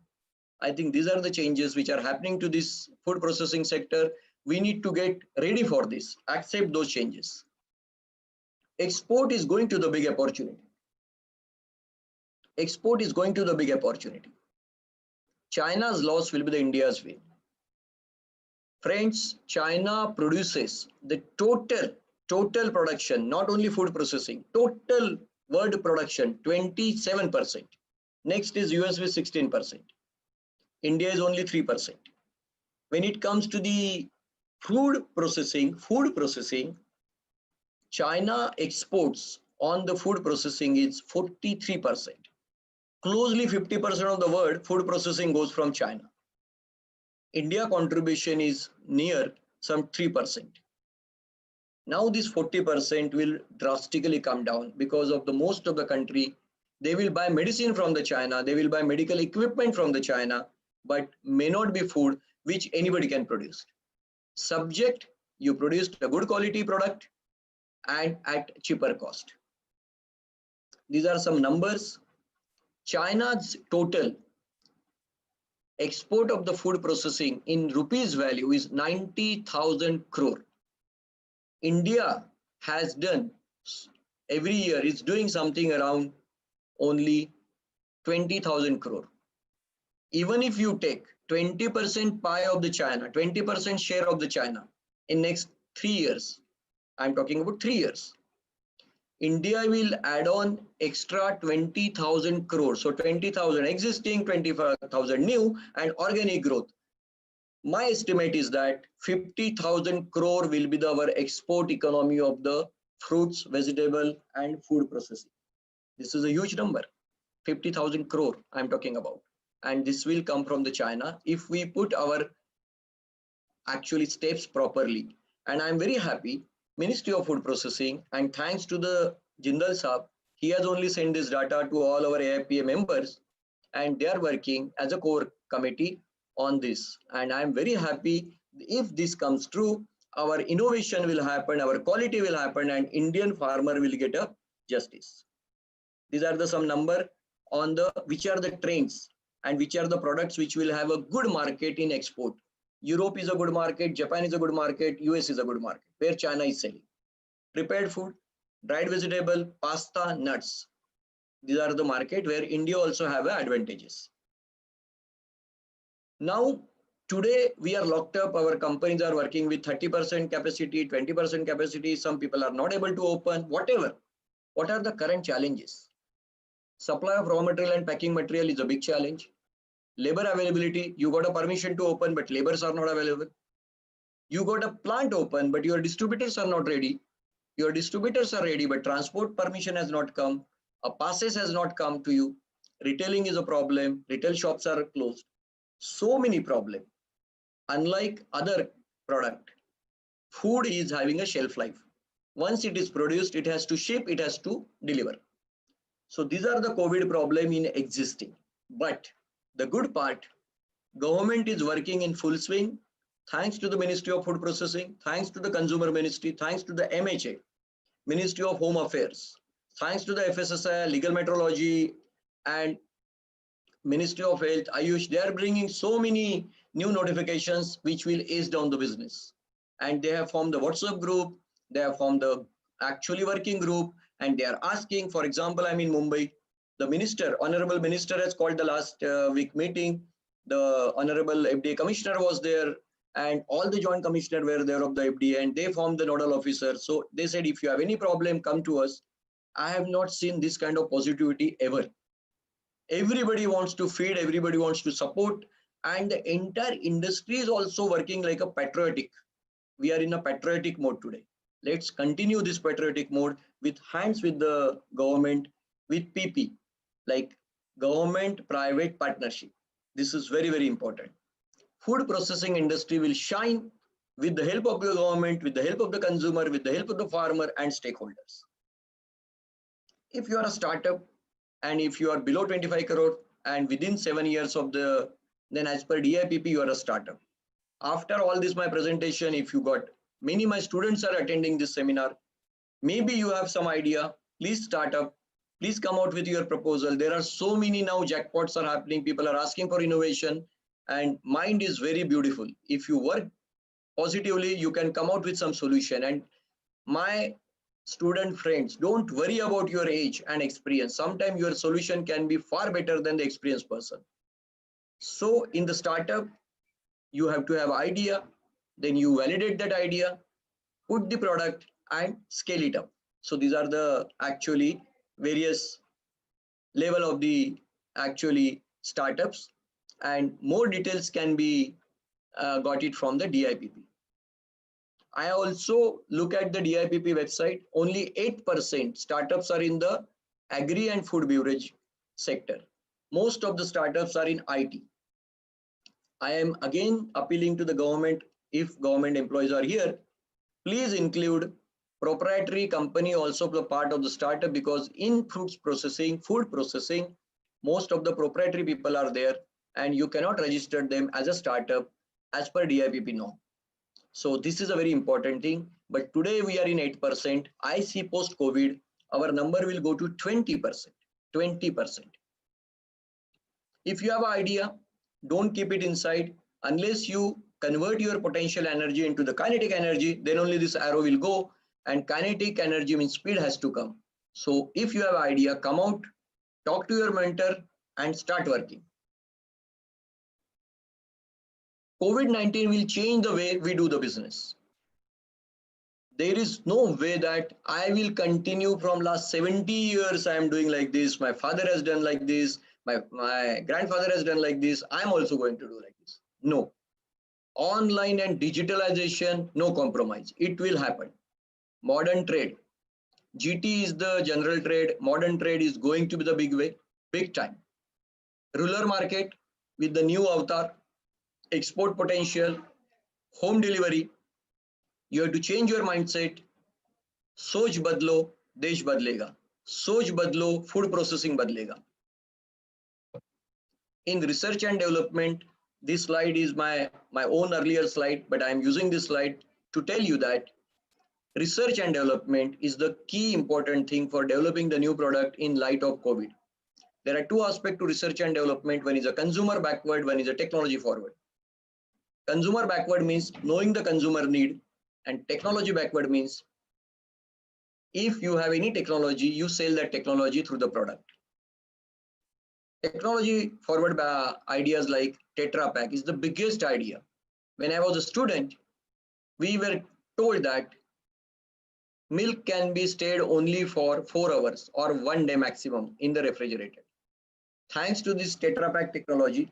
I think these are the changes which are happening to this food processing sector. We need to get ready for this, accept those changes. Export is going to the big opportunity. Export is going to the big opportunity. China's loss will be the India's win. Friends, China produces the total production, not only food processing, total world production 27%. Next is US with 16%. India is only 3%. When it comes to the food processing, China exports on the food processing is 43%. Closely 50% of the world food processing goes from China. India contribution is near some 3%. Now this 40% will drastically come down, because of the most of the country, they will buy medicine from the China, they will buy medical equipment from the China, but may not be food which anybody can produce. Subject, you produced a good quality product and at cheaper cost. These are some numbers. China's total export of the food processing in rupees value is 90,000 crore. India has done every year, it's doing something around only 20,000 crore. Even if you take 20% pie of the China, 20% share of the China in next 3 years, I'm talking about 3 years, India will add on extra 20,000 crore. So 20,000 existing, 25,000 new, and organic growth. My estimate is that 50,000 crore will be our export economy of the fruits, vegetable, and food processing. This is a huge number. 50,000 crore I'm talking about. And this will come from the China if we put our actually steps properly. And I'm very happy, Ministry of Food Processing, and thanks to the Jindal Saab, he has only sent this data to all our AIPA members, and they are working as a core committee on this. And I'm very happy, if this comes true, our innovation will happen, our quality will happen, and Indian farmer will get a justice. These are the some number on the which are the trends and which are the products which will have a good market in export. Europe is a good market, Japan is a good market, US is a good market, where China is selling. Prepared food, dried vegetable, pasta, nuts. These are the market where India also have advantages. Now, today we are locked up, our companies are working with 30% capacity, 20% capacity, some people are not able to open, whatever. What are the current challenges? Supply of raw material and packing material is a big challenge. Labor availability, you got a permission to open, but labors are not available. You got a plant open, but your distributors are not ready. Your distributors are ready, but transport permission has not come. A passes has not come to you. Retailing is a problem. Retail shops are closed. So many problems. Unlike other product, food is having a shelf life. Once it is produced, it has to ship, it has to deliver. So these are the COVID problem in existing. But the good part, government is working in full swing. Thanks to the Ministry of Food Processing, thanks to the Consumer Ministry, thanks to the MHA, Ministry of Home Affairs, thanks to the FSSI, Legal Metrology, and Ministry of Health, Ayush, they are bringing so many new notifications which will ease down the business. And they have formed the WhatsApp group, they have formed the actually working group, and they are asking, for example, I'm in Mumbai, the minister, honorable minister has called the last week meeting, the honorable FDA commissioner was there, and all the joint commissioner were there of the FDA, and they formed the nodal officer. So they said, if you have any problem, come to us. I have not seen this kind of positivity ever. Everybody wants to feed, everybody wants to support, and the entire industry is also working like a patriotic. We are in a patriotic mode today. Let's continue this patriotic mode with hands with the government, with PP, like government private partnership. This is very, very important. Food processing industry will shine with the help of the government, with the help of the consumer, with the help of the farmer and stakeholders. If you are a startup, and if you are below 25 crore and within 7 years of the, then as per DIPP, you are a startup. After all this, my presentation, if you got many my students are attending this seminar, maybe you have some idea, please start up, please come out with your proposal. There are so many now jackpots are happening. People are asking for innovation, and mind is very beautiful. If you work positively, you can come out with some solution. And my student friends, don't worry about your age and experience. Sometimes your solution can be far better than the experienced person. So in the startup, you have to have idea, then you validate that idea, put the product and scale it up. So these are the actually various level of the actually startups, and more details can be got it from the DIPP. I also look at the DIPP website, only 8% startups are in the agri and food beverage sector. Most of the startups are in IT. I am again appealing to the government, if government employees are here, please include proprietary company also the part of the startup, because in food processing, most of the proprietary people are there and you cannot register them as a startup as per DIPP norm. So this is a very important thing. But today we are in 8%. I see post-COVID, our number will go to 20%. 20%. If you have an idea, don't keep it inside. Unless you convert your potential energy into the kinetic energy, then only this arrow will go. And kinetic energy means speed has to come. So if you have an idea, come out, talk to your mentor and start working. COVID-19 will change the way we do the business. There is no way that I will continue from last 70 years. I am doing like this. My father has done like this. My grandfather has done like this. I'm also going to do like this. No. Online and digitalization, no compromise. It will happen. Modern trade. GT is the general trade. Modern trade is going to be the big way, big time. Rural market with the new avatar, export potential, home delivery. You have to change your mindset. सोच बदलो, देश बदलेगा. सोच बदलो, food processing बदलेगा. In research and development, this slide is my own earlier slide, but I am using this slide to tell you that research and development is the key important thing for developing the new product in light of COVID. There are two aspects to research and development. One is a consumer backward, one is a technology forward. Consumer backward means knowing the consumer need, and technology backward means if you have any technology, you sell that technology through the product. Technology forward ideas like Tetra Pak is the biggest idea. When I was a student, we were told that Milk can be stayed only for 4 hours or 1 day maximum in the refrigerator. Thanks to this Tetra Pak technology,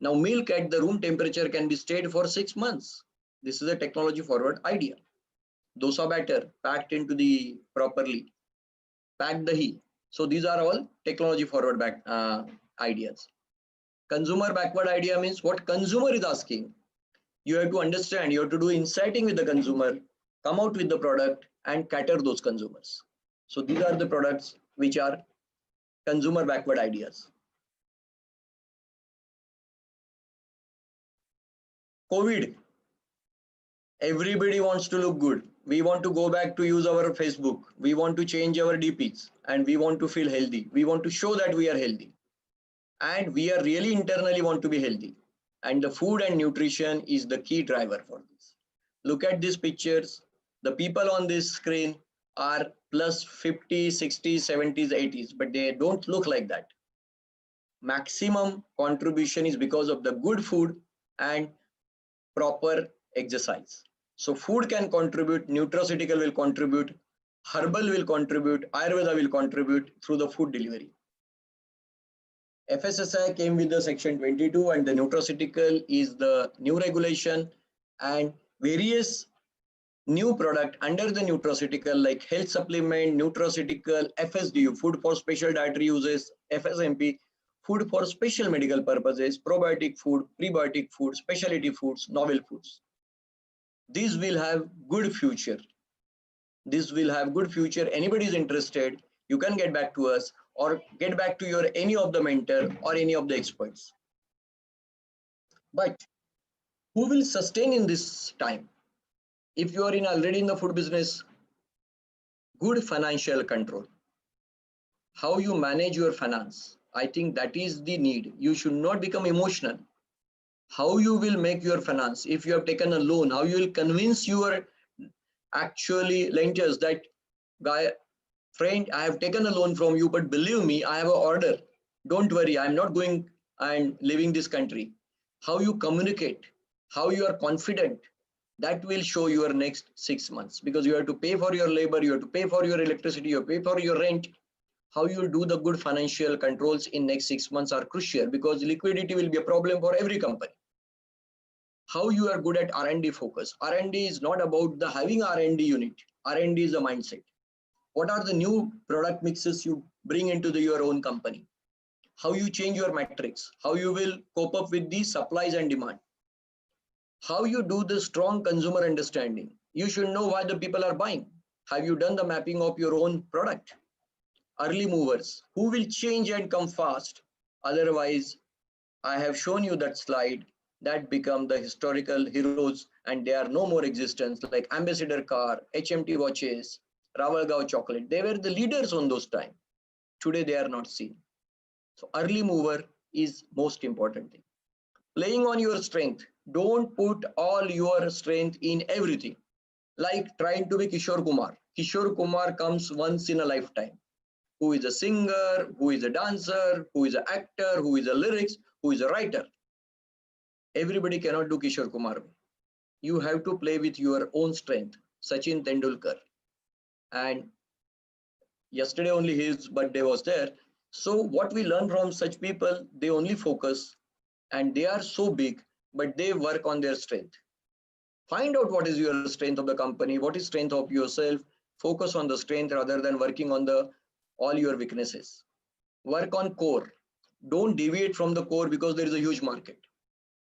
now milk at the room temperature can be stayed for 6 months. This is a technology forward idea. Dosa batter packed into the properly, packed dahi. So these are all technology forward back ideas. Consumer backward idea means what consumer is asking. You have to understand, you have to do insighting with the consumer, come out with the product and cater those consumers. So these are the products which are consumer backward ideas. COVID, everybody wants to look good. We want to go back to use our Facebook. We want to change our DPs and we want to feel healthy. We want to show that we are healthy and we are really internally want to be healthy. And the food and nutrition is the key driver for this. Look at these pictures. The people on this screen are plus 50, 60, 70s, 80s, but they don't look like that. Maximum contribution is because of the good food and proper exercise. So food can contribute, nutraceutical will contribute, herbal will contribute, Ayurveda will contribute through the food delivery. FSSAI came with the section 22 and the nutraceutical is the new regulation and various new product under the nutraceutical like health supplement, nutraceutical, FSDU, food for special dietary uses, FSMP, food for special medical purposes, probiotic food, prebiotic food, specialty foods, novel foods. These will have good future. This will have good future. Anybody is interested, you can get back to us or get back to your any of the mentor or any of the experts. But who will sustain in this time? If you are already in the food business, good financial control. How you manage your finance. I think that is the need. You should not become emotional. How you will make your finance. If you have taken a loan, how you will convince your actually lenders that guy, friend, I have taken a loan from you, but believe me, I have an order. Don't worry, I'm not going and leaving this country. How you communicate, how you are confident, that will show your next 6 months because you have to pay for your labor, you have to pay for your electricity, you have to pay for your rent. How you do the good financial controls in next 6 months are crucial because liquidity will be a problem for every company. How you are good at R&D focus. R&D is not about the having R&D unit. R&D is a mindset. What are the new product mixes you bring into your own company? How you change your metrics? How you will cope up with the supplies and demand? How you do the strong consumer understanding? You should know why the people are buying. Have you done the mapping of your own product? Early movers, who will change and come fast? Otherwise, I have shown you that slide that become the historical heroes and they are no more existence like Ambassador car, HMT watches, Ravalgaon chocolate. They were the leaders on those time. Today they are not seen. So early mover is most important thing. Playing on your strength. Don't put all your strength in everything. Like trying to be Kishore Kumar. Kishore Kumar comes once in a lifetime. Who is a singer, who is a dancer, who is an actor, who is a lyrics, who is a writer. Everybody cannot do Kishore Kumar. You have to play with your own strength. Sachin Tendulkar. And yesterday only his birthday was there. So what we learn from such people, they only focus and they are so big, but they work on their strength. Find out what is your strength of the company, what is strength of yourself, focus on the strength rather than working on the all your weaknesses. Work on core. Don't deviate from the core because there is a huge market.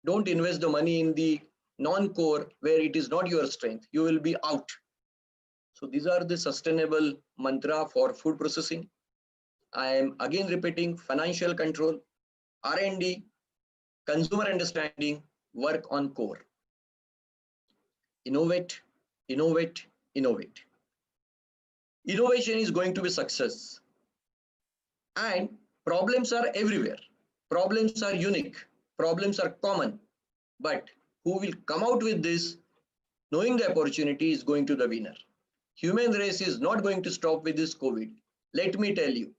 Don't invest the money in the non-core where it is not your strength. You will be out. So these are the sustainable mantra for food processing. I am again repeating financial control, R&D, consumer understanding, work on core. Innovate, innovate, innovate. Innovation is going to be success. And problems are everywhere. Problems are unique. Problems are common. But who will come out with this, knowing the opportunity, is going to the winner. Human race is not going to stop with this COVID. Let me tell you,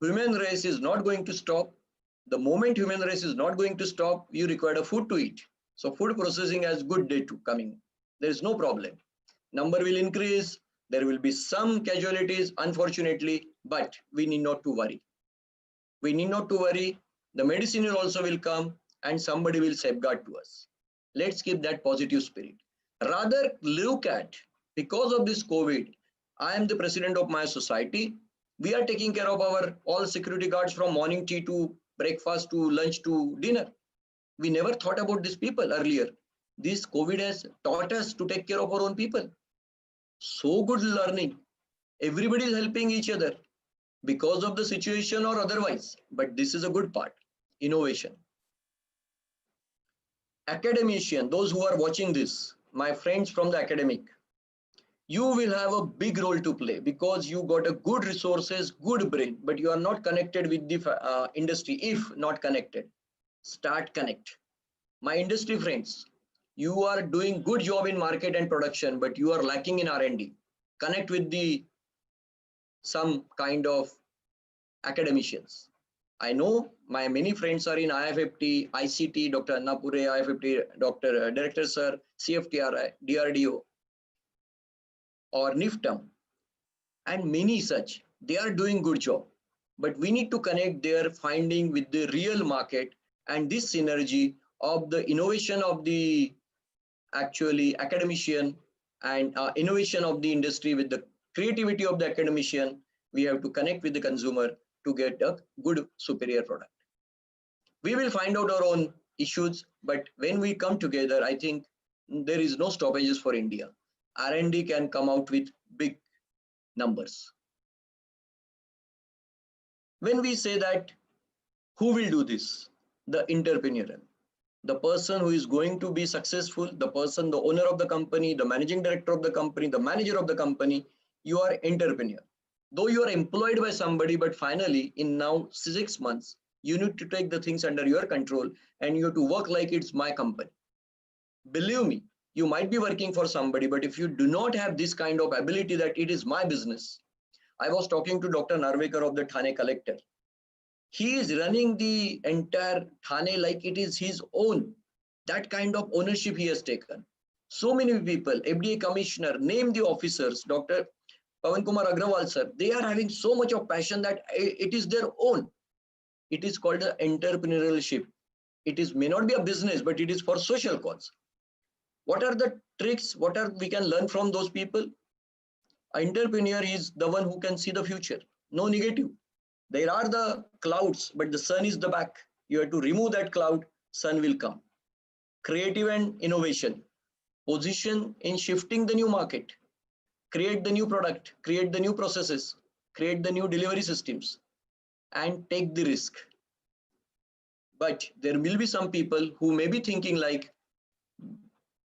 human race is not going to stop. The moment human race is not going to stop, you require a food to eat. So food processing has good day to coming. There is no problem. Number will increase. There will be some casualties, unfortunately, but we need not to worry. We need not to worry. The medicine also will come and somebody will safeguard to us. Let's keep that positive spirit. Rather look at, because of this COVID, I am the president of my society. We are taking care of our all security guards from morning tea to breakfast to lunch to dinner. We never thought about these people earlier. This COVID has taught us to take care of our own people. So good learning. Everybody is helping each other because of the situation or otherwise. But this is a good part. Innovation. Academician, those who are watching this, my friends from the academic, you will have a big role to play because you got a good resources, good brain, but you are not connected with the industry. If not connected, start connect. My industry friends, you are doing good job in market and production, but you are lacking in R&D. Connect with the some kind of academicians. I know my many friends are in IFFT, ICT, Dr. Annapure, IFFT, Dr. Director Sir, CFTRI, DRDO, or NIFTM, and many such. They are doing good job. But we need to connect their finding with the real market and this synergy of the innovation of the actually academician and innovation of the industry with the creativity of the academician. We have to connect with the consumer to get a good superior product. We will find out our own issues, but when we come together, I think there is no stoppages for India. R&D can come out with big numbers. When we say that, who will do this? The entrepreneur, the person who is going to be successful, the person, the owner of the company, the managing director of the company, the manager of the company. You are entrepreneur. Though you are employed by somebody, but finally in now 6 months, you need to take the things under your control and you have to work like it's my company. Believe me, you might be working for somebody, but if you do not have this kind of ability that it is my business. I was talking to Dr. Narvekar of the Thane collector. He is running the entire Thane like it is his own. That kind of ownership he has taken. So many people, FDA commissioner, name the officers, Dr. Pawan Kumar Agrawal sir, they are having so much of passion that it is their own. It is called the entrepreneurship. It is may not be a business, but it is for social cause. What are the tricks? What are we can learn from those people? An entrepreneur is the one who can see the future. No negative. There are the clouds, but the sun is the back. You have to remove that cloud, sun will come. Creative and innovation. Position in shifting the new market. Create the new product, create the new processes, create the new delivery systems, and take the risk. But there will be some people who may be thinking like,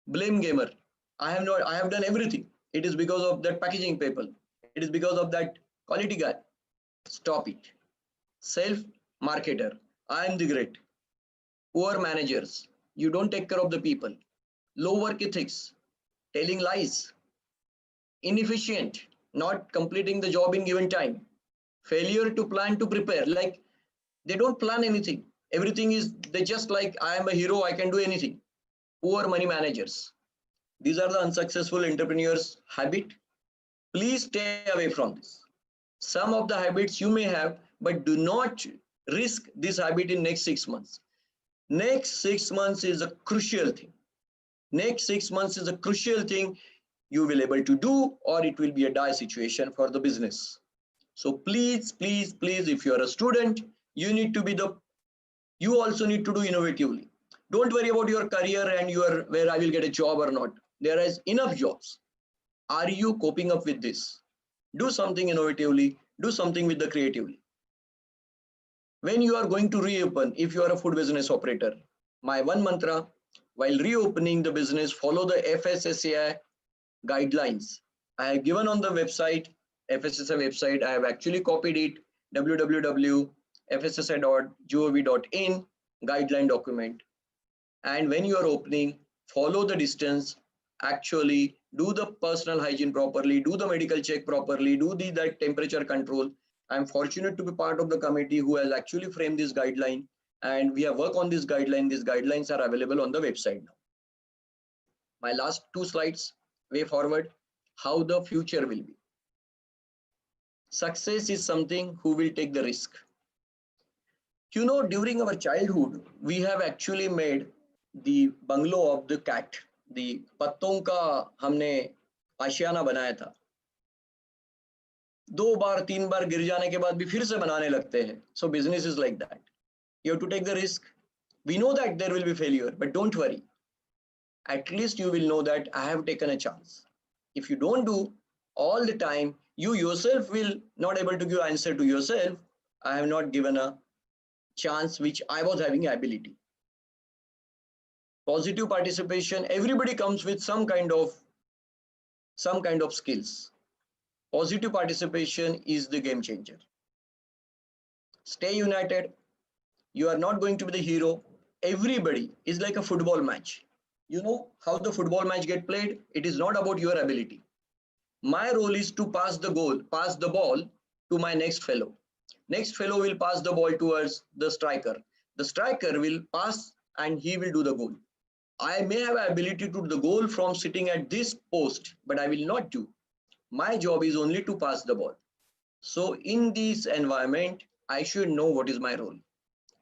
blame gamer. I have done everything. It is because of that packaging paper. It is because of that quality guy. Stop it. Self-marketer. I am the great. Poor managers. You don't take care of the people. Low work ethics. Telling lies. Inefficient. Not completing the job in given time. Failure to plan to prepare. Like they don't plan anything. Everything is, they just like, I am a hero, I can do anything. Poor money managers. These are the unsuccessful entrepreneurs' habit. Please stay away from this. Some of the habits you may have, but do not risk this habit in next 6 months. Next 6 months is a crucial thing. Next 6 months is a crucial thing you will able to do, or it will be a dire situation for the business. So please, please, please, if you are a student, you need to be you also need to do innovatively. Don't worry about your career and your where I will get a job or not. There is enough jobs. Are you coping up with this? Do something innovatively, do something with the creatively. When you are going to reopen, if you are a food business operator, my one mantra, while reopening the business, follow the FSSAI guidelines. I have given on the website, FSSAI website, I have actually copied it, www.fssi.gov.in guideline document. And when you are opening, follow the distance, actually do the personal hygiene properly, do the medical check properly, do that temperature control. I'm fortunate to be part of the committee who has actually framed this guideline, and we have worked on this guideline. These guidelines are available on the website now. My last 2 slides, way forward. how the future will be. Success is something who will take the risk. You know, during our childhood, we have actually made the bungalow of the cat. The पत्तों का हमने आशियाना बनाया था. 2 बार 3 बार गिर जाने के बाद भी फिर से बनाने लगते हैं. So business is like that. You have to take the risk. We know that there will be failure, but don't worry. At least you will know that I have taken a chance. If you don't do all the time, you yourself will not able to give answer to yourself. I have not given a chance which I was having ability. Positive participation, everybody comes with some kind of skills. Positive participation is the game changer. Stay united. You are not going to be the hero. Everybody is like a football match. You know how the football match get played? It is not about your ability. My role is to pass the ball to my next fellow. Next fellow will pass the ball towards the striker. The striker will pass and he will do the goal. I may have ability to do the goal from sitting at this post, but I will not do. My job is only to pass the ball. So in this environment, I should know what is my role.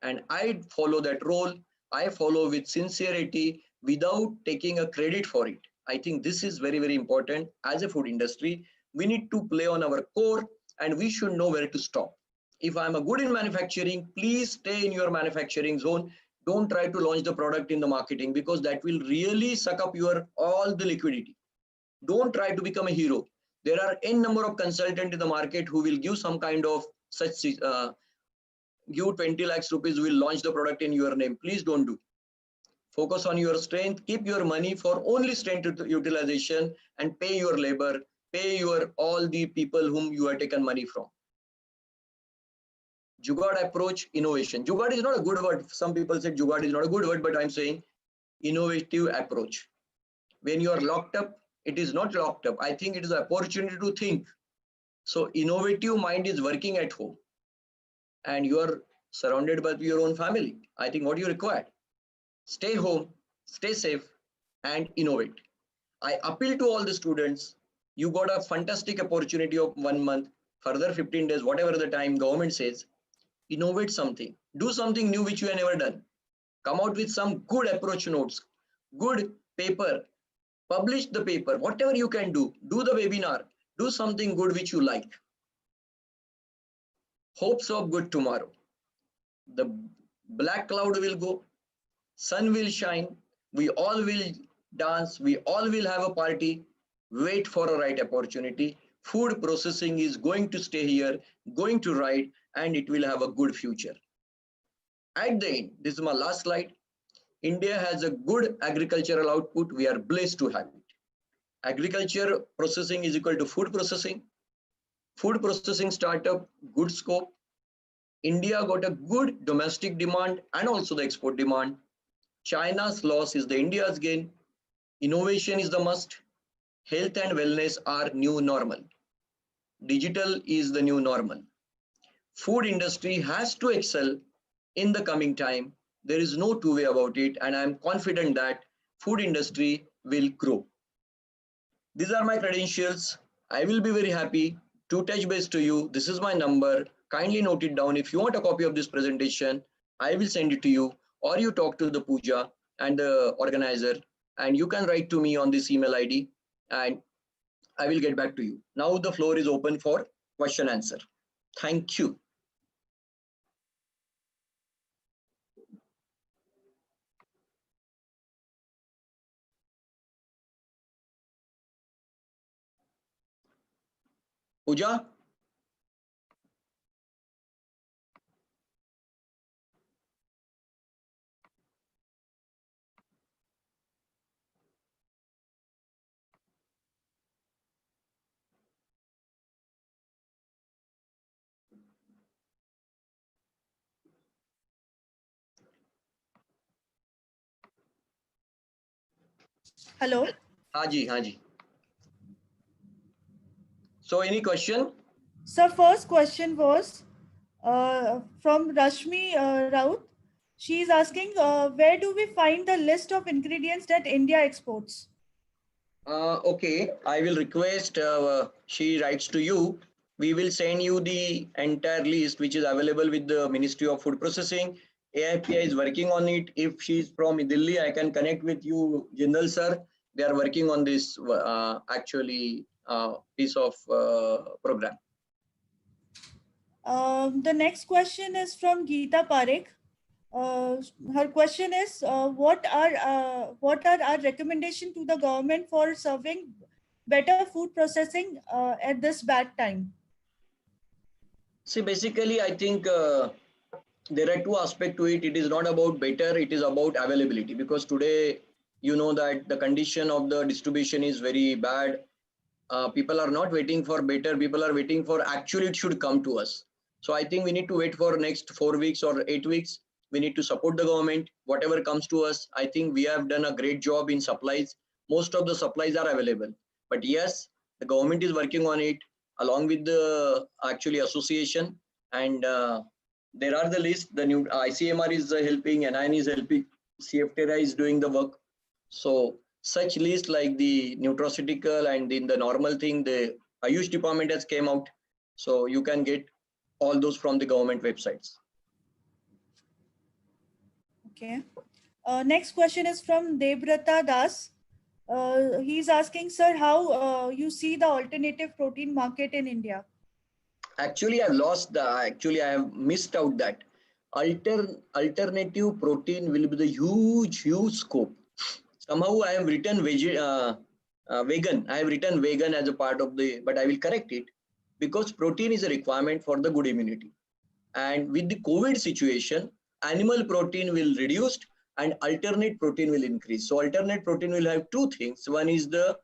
And I follow that role. I follow with sincerity without taking a credit for it. I think this is very, very important. As a food industry, we need to play on our core and we should know where to stop. If I'm a good in manufacturing, please stay in your manufacturing zone. Don't try to launch the product in the marketing because that will really suck up your all the liquidity. Don't try to become a hero. There are n number of consultants in the market who will give some kind of such give 20 lakhs rupees, will launch the product in your name. Please don't do. Focus on your strength. Keep your money for only strength utilization and pay your labor, pay your all the people whom you have taken money from. Jugaad approach, innovation. Jugaad is not a good word. Some people say Jugaad is not a good word, but I'm saying innovative approach. When you are locked up, it is not locked up. I think it is an opportunity to think. So innovative mind is working at home and you are surrounded by your own family. I think what you require, stay home, stay safe and innovate. I appeal to all the students, you got a fantastic opportunity of 1 month, further 15 days, whatever the time government says, innovate something, do something new which you have never done. Come out with some good approach notes, good paper, publish the paper, whatever you can do the webinar, do something good which you like. Hopes of good tomorrow. The black cloud will go, sun will shine, we all will dance, we all will have a party. Wait for a right opportunity. Food processing is going to stay here, going to ride, and it will have a good future. At the end, this is my last slide. India has a good agricultural output. We are blessed to have it. Agriculture processing is equal to food processing. Food processing startup, good scope. India got a good domestic demand and also the export demand. China's loss is the India's gain. Innovation is the must. Health and wellness are new normal. Digital is the new normal. Food industry has to excel in the coming time. There is no two way about it, and I am confident that food industry will grow. These are my credentials. I will be very happy to touch base to you. This is my number. Kindly note it down. If you want a copy of this presentation, I will send it to you, or you talk to the puja and the organizer, and you can write to me on this email ID and I will get back to you. Now the floor is open for question answer. Thank you. Puja? Hello. Haji, Haji. So any question? So first question was from Rashmi Raut. She is asking, where do we find the list of ingredients that India exports? Okay, I will request she writes to you. We will send you the entire list which is available with the Ministry of Food Processing. AIPI is working on it. If she is from Delhi, I can connect with you, Jindal sir. They are working on this actually piece of program. The next question is from Geeta Parekh. Her question is, what are our recommendation to the government for serving better food processing at this bad time? See, basically, I think there are two aspects to it. It is not about better, it is about availability, because today you know that the condition of the distribution is very bad. People are not waiting for better, people are waiting for actually it should come to us. So I think we need to wait for next 4 weeks or 8 weeks. We need to support the government, whatever comes to us. I think we have done a great job in supplies. Most of the supplies are available, but yes, the government is working on it along with the actually association. And there are the list, the new ICMR is helping, NIN is helping, CFTRI is doing the work. So such list like the nutraceutical and in the normal thing, the Ayush department has came out. So you can get all those from the government websites. Okay. Next question is from Debrata Das. He's asking, sir, how you see the alternative protein market in India? Actually, I've lost the, actually I have missed out that alternative protein will be the huge scope. Somehow I have written vegan. I have written vegan as a part of the, but I will correct it because protein is a requirement for the good immunity. And with the COVID situation, animal protein will reduce and alternate protein will increase. So alternate protein will have two things. One is the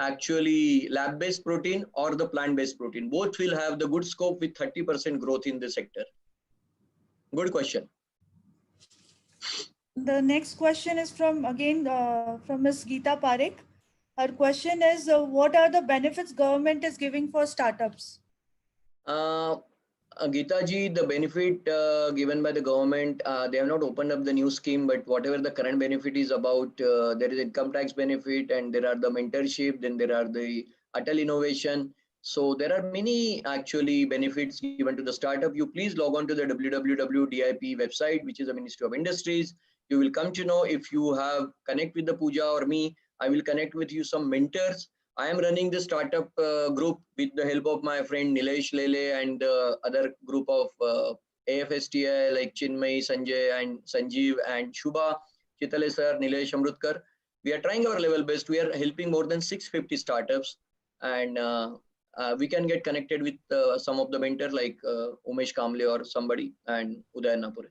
actually lab-based protein or the plant-based protein. Both will have the good scope with 30% growth in the sector. Good question. The next question is from from Ms. Geeta Parekh. Her question is, what are the benefits government is giving for startups? Uh, Geeta ji, the benefit given by the government, they have not opened up the new scheme, but whatever the current benefit is about, there is income tax benefit and there are the mentorship, then there are the Atal innovation. So there are many actually benefits given to the startup. You please log on to the www.dip website, which is the Ministry of Industries. You will come to know if you have connect with the Pooja or me. I will connect with you some mentors. I am running the startup group with the help of my friend Nilesh Lele and the other group of AFSTI like Chinmay, Sanjay and Sanjeev and Shubha, Chitale sir, Nilesh Amrutkar. We are trying our level best. We are helping more than 650 startups, and we can get connected with some of the mentors like Umesh Kamble or somebody and Uday Napure.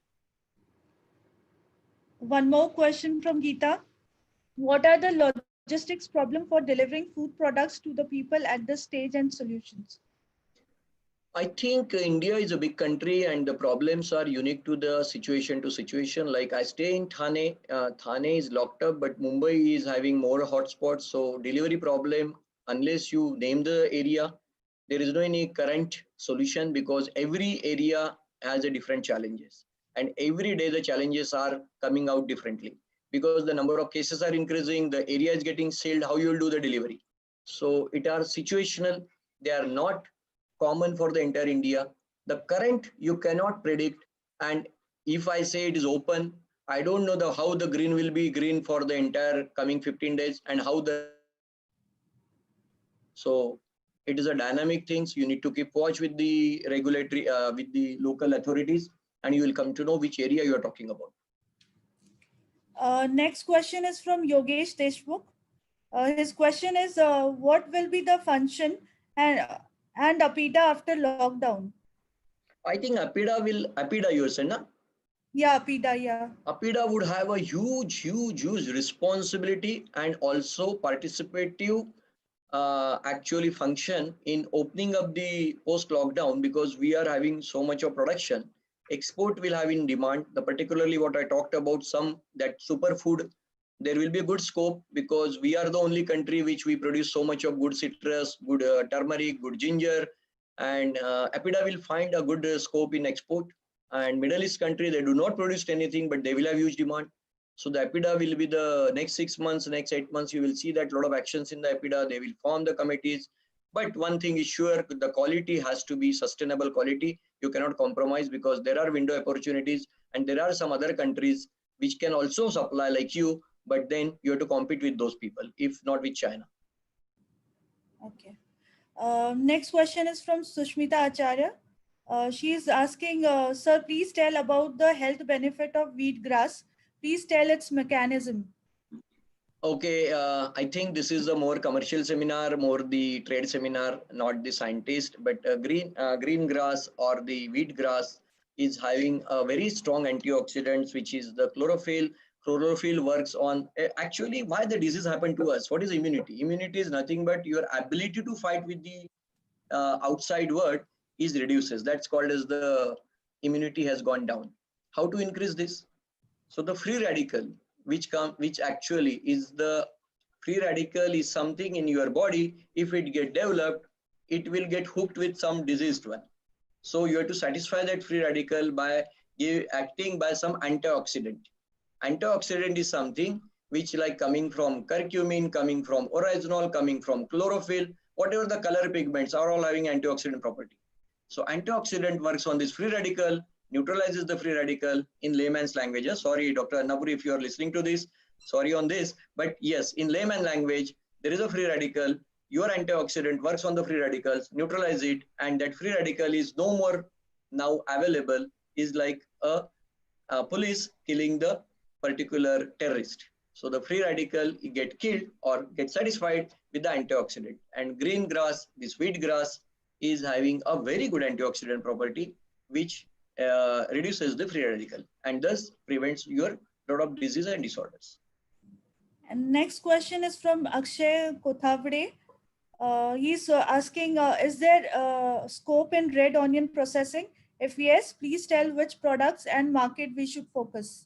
One more question from Geeta. What are the logistics problem for delivering food products to the people at this stage and solutions? I think India is a big country and the problems are unique to the situation to situation. Like I stay in Thane, Thane is locked up, but Mumbai is having more hotspots. So delivery problem, unless you name the area, there is no any current solution because every area has a different challenges. And every day the challenges are coming out differently because the number of cases are increasing, the area is getting sealed, how you will do the delivery. So it are situational, they are not common for the entire India. The current you cannot predict, and if I say it is open, I don't know how the green will be green for the entire coming 15 days and how the red will be red. So it is a dynamic things. You need to keep watch with the regulatory, with the local authorities, and you will come to know which area you are talking about. Next question is from Yogesh Deshmukh. His question is, what will be the function and APIDA after lockdown? I think APIDA you said, na? Yeah, APIDA, yeah. APIDA would have a huge responsibility and also participative actually function in opening up the post lockdown because we are having so much of production. Export will have in demand, the particularly what I talked about, some that superfood, there will be a good scope because we are the only country which we produce so much of good citrus, good turmeric, good ginger, and APIDA will find a good scope in export. And Middle East country, they do not produce anything, but they will have huge demand. So the EPIDA will be the next 6 months, next 8 months, you will see that a lot of actions in the EPIDA. They will form the committees. But one thing is sure, the quality has to be sustainable quality. You cannot compromise because there are window opportunities and there are some other countries which can also supply like you, but then you have to compete with those people, if not with China. Okay. Next question is from Sushmita Acharya. She is asking, sir, please tell about the health benefit of wheat grass. Please tell its mechanism. Okay, I think this is a more commercial seminar, more the trade seminar, not the scientist. But green grass or the wheat grass is having a very strong antioxidants, which is the chlorophyll. Chlorophyll works on actually why the disease happened to us. What is immunity? Immunity is nothing but your ability to fight with the outside world is reduces. That's called as the immunity has gone down. How to increase this? So the free radical, which actually is the free radical is something in your body. If it get developed, it will get hooked with some diseased one. So you have to satisfy that free radical by acting by some antioxidant. Antioxidant is something which like coming from curcumin, coming from oryzanol, coming from chlorophyll, whatever the color pigments are all having antioxidant property. So antioxidant works on this free radical, neutralizes the free radical in layman's language. Sorry, Dr. Annapur, if you are listening to this, sorry on this. But yes, in layman language, there is a free radical. Your antioxidant works on the free radicals, neutralize it, and that free radical is no more now available, is like a police killing the particular terrorist. So the free radical get killed or get satisfied with the antioxidant. And green grass, this wheat grass, is having a very good antioxidant property, which reduces the free radical and thus prevents your lot of disease and disorders. And next question is from Akshay Kothavde. He's asking, is there scope in red onion processing? If yes, please tell which products and market we should focus.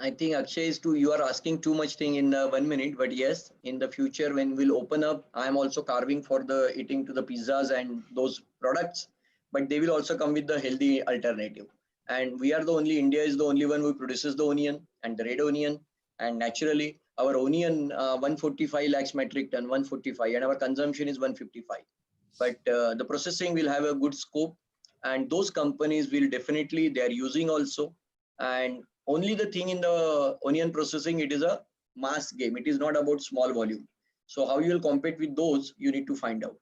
I think Akshay you are asking too much thing in 1 minute, but yes, in the future when we'll open up, I am also carving for the eating to the pizzas and those products, but they will also come with the healthy alternative. And we are the only, India is the only one who produces the onion and the red onion. And naturally, our onion 145 lakhs metric ton, 145, and our consumption is 155. But the processing will have a good scope, and those companies will definitely, they are using also. And only the thing in the onion processing, it is a mass game. It is not about small volume. So how you will compete with those, you need to find out.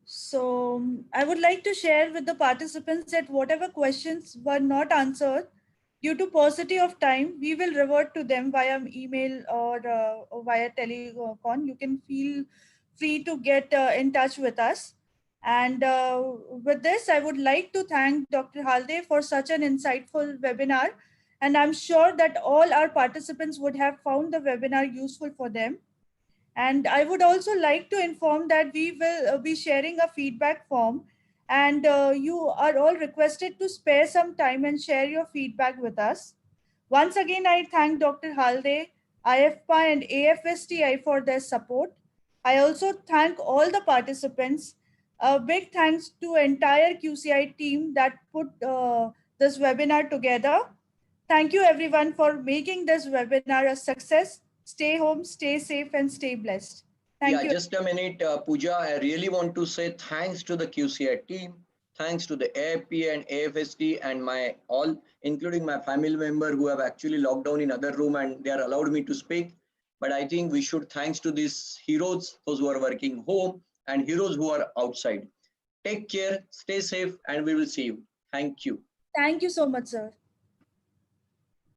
So I would like to share with the participants that whatever questions were not answered, due to paucity of time, we will revert to them via email or via telecon. You can feel free to get in touch with us. And with this, I would like to thank Dr. Halde for such an insightful webinar. And I'm sure that all our participants would have found the webinar useful for them. And I would also like to inform that we will be sharing a feedback form, and you are all requested to spare some time and share your feedback with us. Once again, I thank Dr. Halde, IFPA and AFSTI for their support. I also thank all the participants. A big thanks to entire QCI team that put this webinar together. Thank you everyone for making this webinar a success. Stay home, stay safe, and stay blessed. Thank you. Just a minute, Pooja. I really want to say thanks to the QCI team, thanks to the AFP and AFST and my all, including my family member who have actually locked down in other room and they are allowed me to speak. But I think we should thanks to these heroes, those who are working home and heroes who are outside. Take care, stay safe, and we will see you. Thank you. Thank you so much, sir.